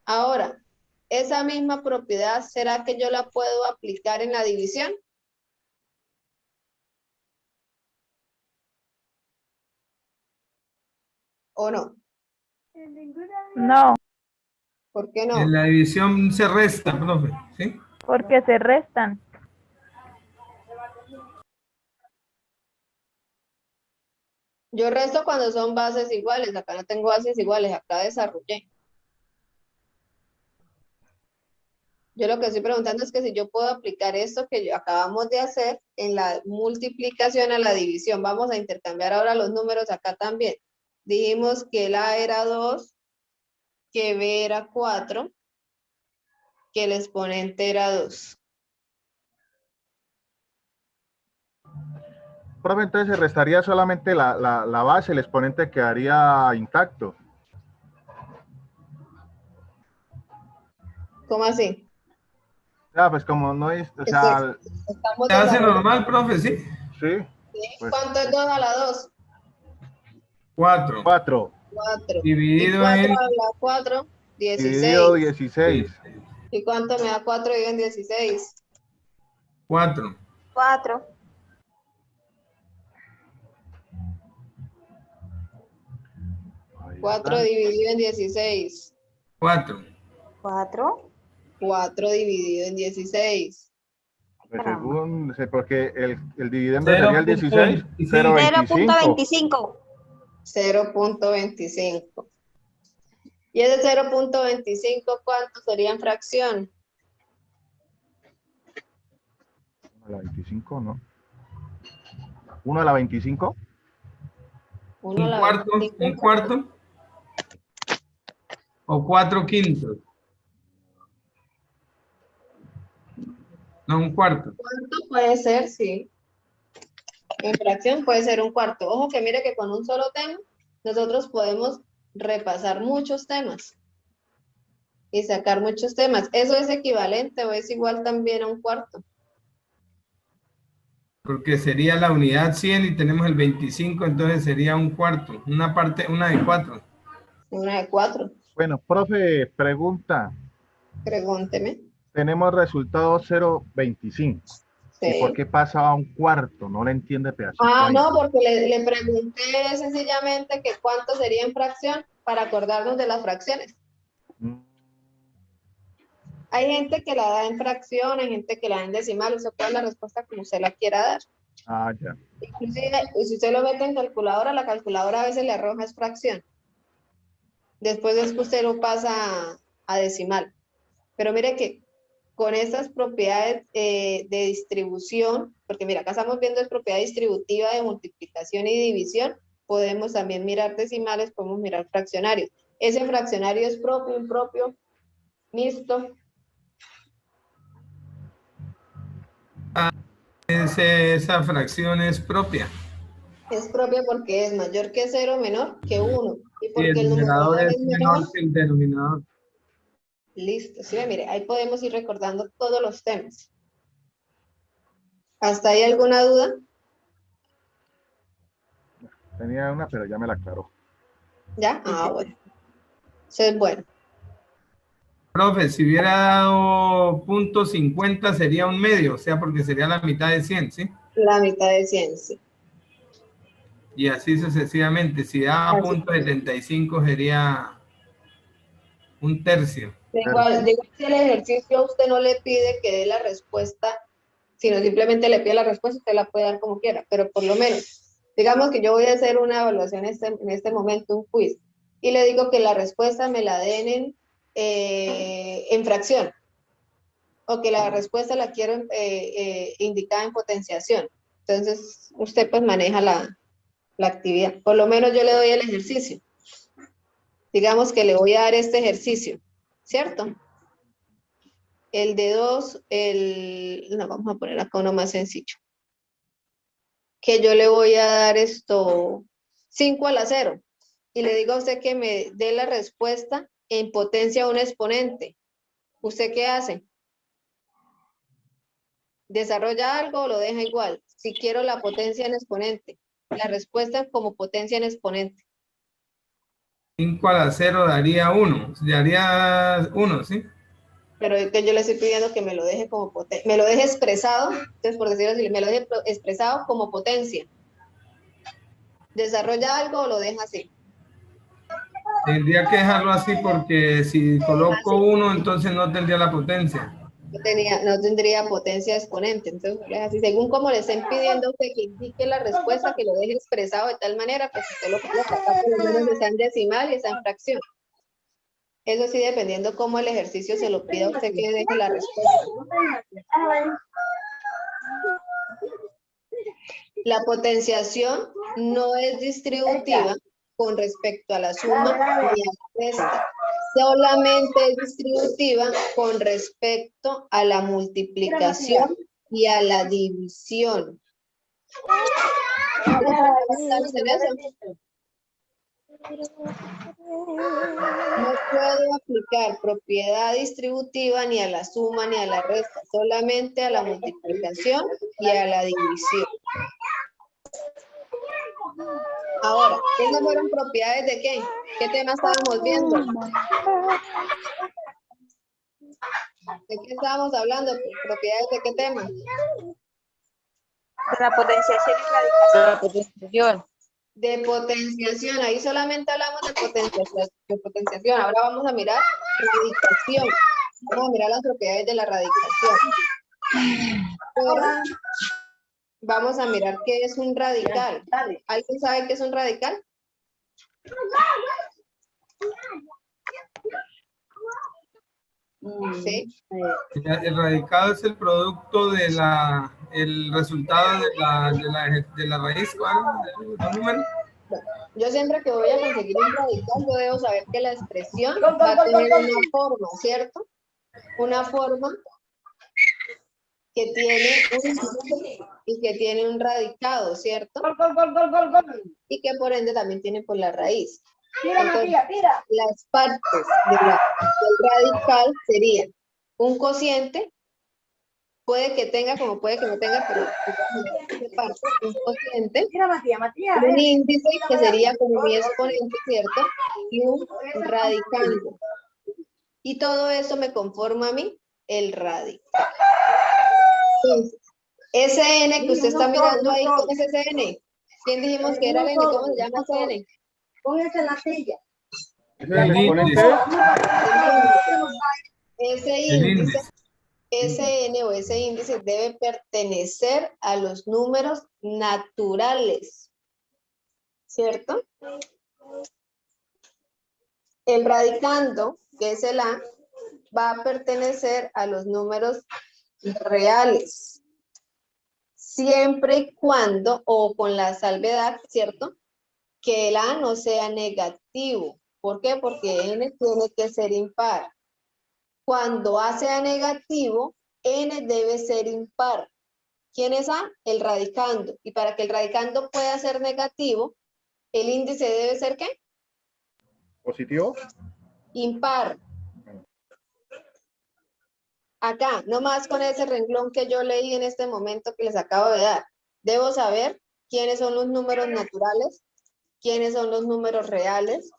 Speaker 1: Ahora, esa misma propiedad, ¿será que yo la puedo aplicar en la división? ¿O no?
Speaker 6: No,
Speaker 1: ¿Por qué no?
Speaker 5: En la división se resta, profe, ¿sí?
Speaker 6: porque se restan.
Speaker 1: Yo resto cuando son bases iguales. Acá no tengo bases iguales, acá desarrollé. Yo lo que estoy preguntando es que si yo puedo aplicar esto que acabamos de hacer en la multiplicación a la división. Vamos a intercambiar ahora los números acá también. Dijimos que el A era 2, que B era 4, que el exponente era 2.
Speaker 3: Profe, entonces se restaría solamente la base, el exponente quedaría intacto.
Speaker 1: ¿Cómo así?
Speaker 3: Pues como no es, o sea,
Speaker 1: Estamos
Speaker 5: Se hace
Speaker 1: desarrollando.
Speaker 5: normal, profe, ¿sí?
Speaker 3: sí.
Speaker 1: ¿Sí?
Speaker 3: Pues,
Speaker 1: ¿Cuánto es 2 a la 2?
Speaker 5: 4.
Speaker 3: 4
Speaker 1: 4.
Speaker 5: Dividido
Speaker 1: ¿Y 4
Speaker 5: en
Speaker 1: a la 4?
Speaker 3: dividido
Speaker 1: 16.
Speaker 3: 16.
Speaker 1: ¿Y cuánto me da 4 dividido en 16?
Speaker 5: 4.
Speaker 2: 4.
Speaker 3: Ahí está.
Speaker 1: 4 dividido en 16.
Speaker 5: 4.
Speaker 2: 4.
Speaker 1: 4 dividido en 16.
Speaker 3: Pues según, porque el dividendo sería el 16,
Speaker 2: 0.25.
Speaker 1: 0.25. ¿Y ese 0.25 cuánto sería en fracción?
Speaker 3: ¿1 a la 25, no? ¿1 a la 25?
Speaker 1: 1 a
Speaker 5: ¿Un
Speaker 1: la
Speaker 5: cuarto?
Speaker 1: 25.
Speaker 5: ¿Un cuarto? ¿O 4/5? No, un cuarto.
Speaker 1: Cuarto puede ser, sí. En fracción puede ser un cuarto. Ojo que mire que con un solo tema nosotros podemos repasar muchos temas y sacar muchos temas. ¿Eso es equivalente o es igual también a un cuarto?
Speaker 5: Porque sería la unidad 100 y tenemos el 25, entonces sería un cuarto. Una parte, una de 4.
Speaker 1: Una de 4.
Speaker 3: Bueno, profe, pregunta.
Speaker 1: Pregúnteme.
Speaker 3: Tenemos resultado 0.25. ¿Y por
Speaker 1: Sí.
Speaker 3: qué pasa a un cuarto? No le entiende pedacito
Speaker 1: Ah,
Speaker 3: ahí.
Speaker 1: no, porque le pregunté sencillamente que cuánto sería en fracción para acordarnos de las fracciones.
Speaker 3: Mm,
Speaker 1: Hay gente que la da en fracción, hay gente que la da en decimal, usted puede dar la respuesta como usted la quiera dar.
Speaker 3: Ah, ya.
Speaker 1: Inclusive, si usted lo mete en calculadora, la calculadora a veces le arroja es fracción. Después es que usted lo pasa a decimal. Pero mire que con estas propiedades de distribución, porque mira, acá estamos viendo es propiedad distributiva de multiplicación y división, podemos también mirar decimales, podemos mirar fraccionarios. Ese fraccionario es propio, impropio, mixto.
Speaker 5: Esa fracción es propia.
Speaker 1: Es propia porque es mayor que 0, menor que 1. Y
Speaker 5: Y
Speaker 1: porque
Speaker 5: el
Speaker 1: el
Speaker 5: numerador
Speaker 1: numerador
Speaker 5: es
Speaker 1: es menor.
Speaker 5: menor que el denominador.
Speaker 1: Listo, sí, mire, ahí podemos ir recordando todos los temas. ¿Hasta ahí alguna duda?
Speaker 3: Tenía una, pero ya me la aclaró.
Speaker 1: ¿Ya? Ah, bueno. Eso es bueno.
Speaker 5: Profe, si hubiera dado .50 sería un medio, o sea, porque sería la mitad de 100, ¿sí?
Speaker 1: La mitad de 100, sí.
Speaker 5: Y así sucesivamente. Si daba
Speaker 1: Así.
Speaker 5: .75 sería un tercio.
Speaker 1: De igual si el ejercicio a usted no le pide que dé la respuesta, sino simplemente le pide la respuesta, usted la puede dar como quiera, pero por lo menos, digamos que yo voy a hacer una evaluación en este momento, un quiz, y le digo que la respuesta me la den en fracción, o que la respuesta la quiero indicada en potenciación. Entonces, usted pues maneja la actividad. Por lo menos yo le doy el ejercicio. Digamos que le voy a dar este ejercicio, ¿cierto? El de 2, no, vamos a poner acá uno más sencillo. Que yo le voy a dar 5 a la 0. Y le digo a usted que me dé la respuesta en potencia a un exponente. ¿Usted qué hace? ¿Desarrolla algo o lo deja igual? Si quiero la potencia en exponente. La respuesta como potencia en exponente.
Speaker 5: 5 a la 0 daría 1. Daría 1, ¿sí?
Speaker 1: Pero es que yo le estoy pidiendo que me lo deje como potencia. Me lo deje expresado. Entonces, por decirlo así, me lo deje expresado como potencia. ¿Desarrolla algo o lo deja así?
Speaker 5: Tendría que dejarlo así porque si coloco 1, entonces no tendría la potencia.
Speaker 1: No tendría potencia exponente. Entonces, así, según como le estén pidiendo a usted que indique la respuesta, que lo deje expresado de tal manera, pues usted lo coloca. Acá por lo menos está en decimal y está en fracción. Eso sí, dependiendo cómo el ejercicio se lo pida a usted que deje la respuesta. La potenciación no es distributiva con respecto a la suma y a la resta. Solamente es distributiva con respecto a la multiplicación y a la división. No puedo aplicar propiedad distributiva ni a la suma ni a la resta, solamente a la multiplicación y a la división. Ahora, ¿esas fueron propiedades de qué? ¿Qué tema estábamos viendo? ¿De qué estábamos hablando? ¿Propiedades de qué tema?
Speaker 2: De la potenciación y radicación.
Speaker 8: La potenciación.
Speaker 1: De potenciación, ahí solamente hablamos de potenciación. Ahora vamos a mirar radicación. Vamos a mirar las propiedades de la radicación. Vamos a mirar qué es un radical. ¿Alguien sabe qué es un radical? ¿Sí?
Speaker 5: El radicado es el producto de el resultado de la raíz, ¿cuál? ¿El número?
Speaker 1: Yo siempre que voy a conseguir un radical, yo debo saber que la expresión va a tener una forma, ¿cierto? Una forma que tiene un índice y que tiene un radicado, ¿cierto? Y que por ende también tiene por la raíz. Entonces, las partes del radical serían un cociente, puede que tenga como puede que no tenga, pero un cociente, un índice que sería como mi exponente, ¿cierto? Y un radicando. Y todo eso me conforma a mí el radical. Entonces, ese n que usted está mirando ahí, ¿cómo es ese n? ¿Quién dijimos que era el n? ¿Cómo se llama ese n?
Speaker 10: Póngase en la silla.
Speaker 3: ¿Ese es el exponente?
Speaker 1: Ese
Speaker 5: El
Speaker 1: índice,
Speaker 5: índice.
Speaker 1: ese n o ese índice debe pertenecer a los números naturales, ¿cierto? El radicando, que es el a, va a pertenecer a los números reales, siempre y cuando, o con la salvedad, ¿cierto? Que el a no sea negativo. ¿Por qué? Porque n tiene que ser impar. Cuando a sea negativo, n debe ser impar. ¿Quién es a? El radicando. Y para que el radicando pueda ser negativo, el índice debe ser ¿qué?
Speaker 3: ¿Positivo?
Speaker 1: Impar. Acá, nomás con ese renglón que yo leí en este momento que les acabo de dar, debo saber quiénes son los números naturales, quiénes son los números reales,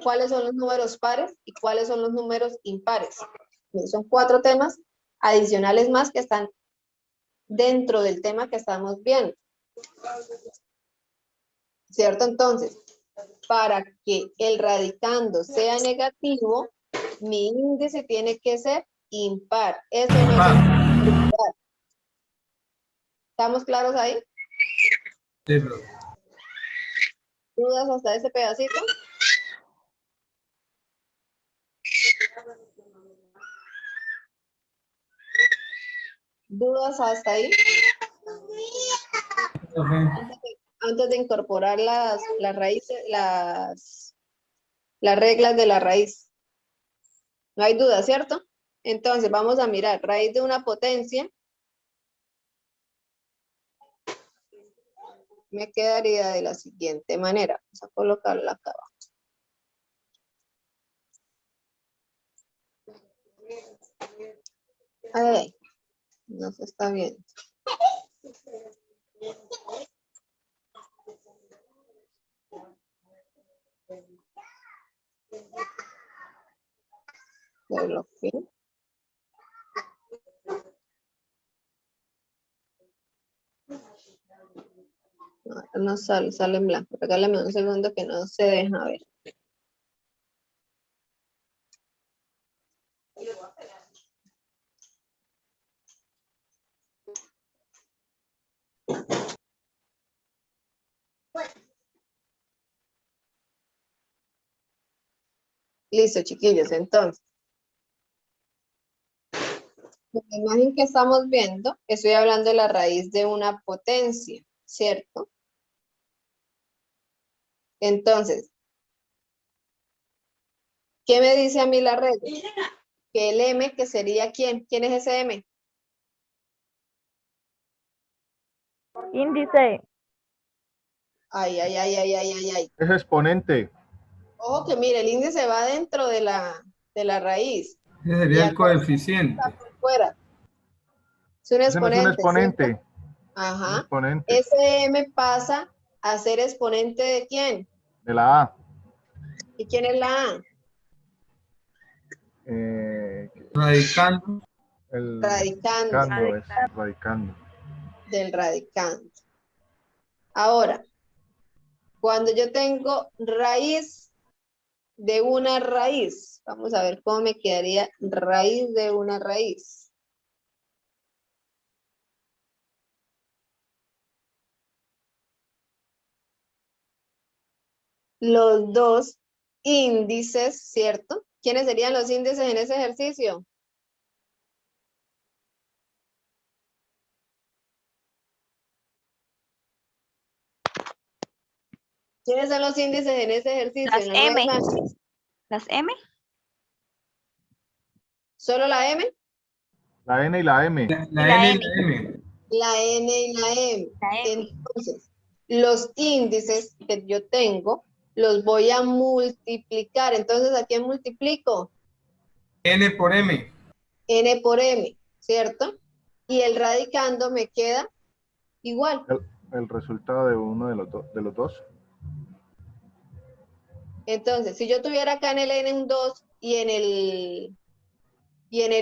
Speaker 1: cuáles son los números pares y cuáles son los números impares. Son 4 temas adicionales más que están dentro del tema que estamos viendo. ¿Cierto? Entonces, para que el radicando sea negativo, mi índice tiene que ser impar. Eso no se puede olvidar. ¿Estamos claros ahí?
Speaker 5: Sí, profe.
Speaker 1: ¿Dudas hasta ese pedacito? ¿Dudas hasta ahí? Antes de incorporar las raíces, las reglas de la raíz. No hay duda, ¿cierto? Entonces, vamos a mirar, raíz de una potencia. Me quedaría de la siguiente manera. Vamos a colocarla acá abajo. Ay, no se está viendo. Lo bloqueo. No sale, sale en blanco. Regálame un segundo que no se deja ver. Listo, chiquillos, entonces. La imagen que estamos viendo, estoy hablando de la raíz de una potencia, ¿cierto? Entonces, ¿qué me dice a mí la regla? Que el m, que sería ¿quién? ¿Quién es ese m?
Speaker 6: Índice.
Speaker 1: Ay, ay, ay, ay, ay, ay, ay.
Speaker 3: Es exponente.
Speaker 1: Ojo que mire, el índice va dentro de la raíz.
Speaker 5: Ese sería el coeficiente.
Speaker 1: Está por fuera. Es un
Speaker 3: Ese no es un
Speaker 1: exponente.
Speaker 3: exponente.
Speaker 1: Ajá.
Speaker 3: Un exponente.
Speaker 1: Ese m pasa a ser exponente ¿de quién?
Speaker 3: De la A.
Speaker 1: ¿Y quién es la a?
Speaker 5: Radicando.
Speaker 3: El
Speaker 1: Radicando.
Speaker 3: radicando.
Speaker 1: Del radicando. Ahora, cuando yo tengo raíz de una raíz, vamos a ver cómo me quedaría raíz de una raíz. Los dos índices, ¿cierto? ¿Quiénes serían los índices en ese ejercicio? ¿Quiénes son los índices en ese ejercicio?
Speaker 2: Las
Speaker 1: En la nueva
Speaker 2: M.
Speaker 1: imagen.
Speaker 2: Las M.
Speaker 1: ¿Solo la M?
Speaker 3: La N y la M.
Speaker 5: La N y la M.
Speaker 1: La N y la M.
Speaker 2: La M.
Speaker 1: Entonces, los índices que yo tengo los voy a multiplicar. Entonces, ¿a quién multiplico?
Speaker 5: N por M.
Speaker 1: N por M, ¿cierto? Y el radicando me queda igual.
Speaker 3: El resultado de uno de los dos.
Speaker 1: Entonces, si yo tuviera acá en el N un 2 y en el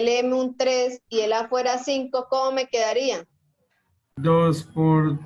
Speaker 1: M un 3 y el A fuera 5, ¿cómo me quedaría?
Speaker 5: 2 por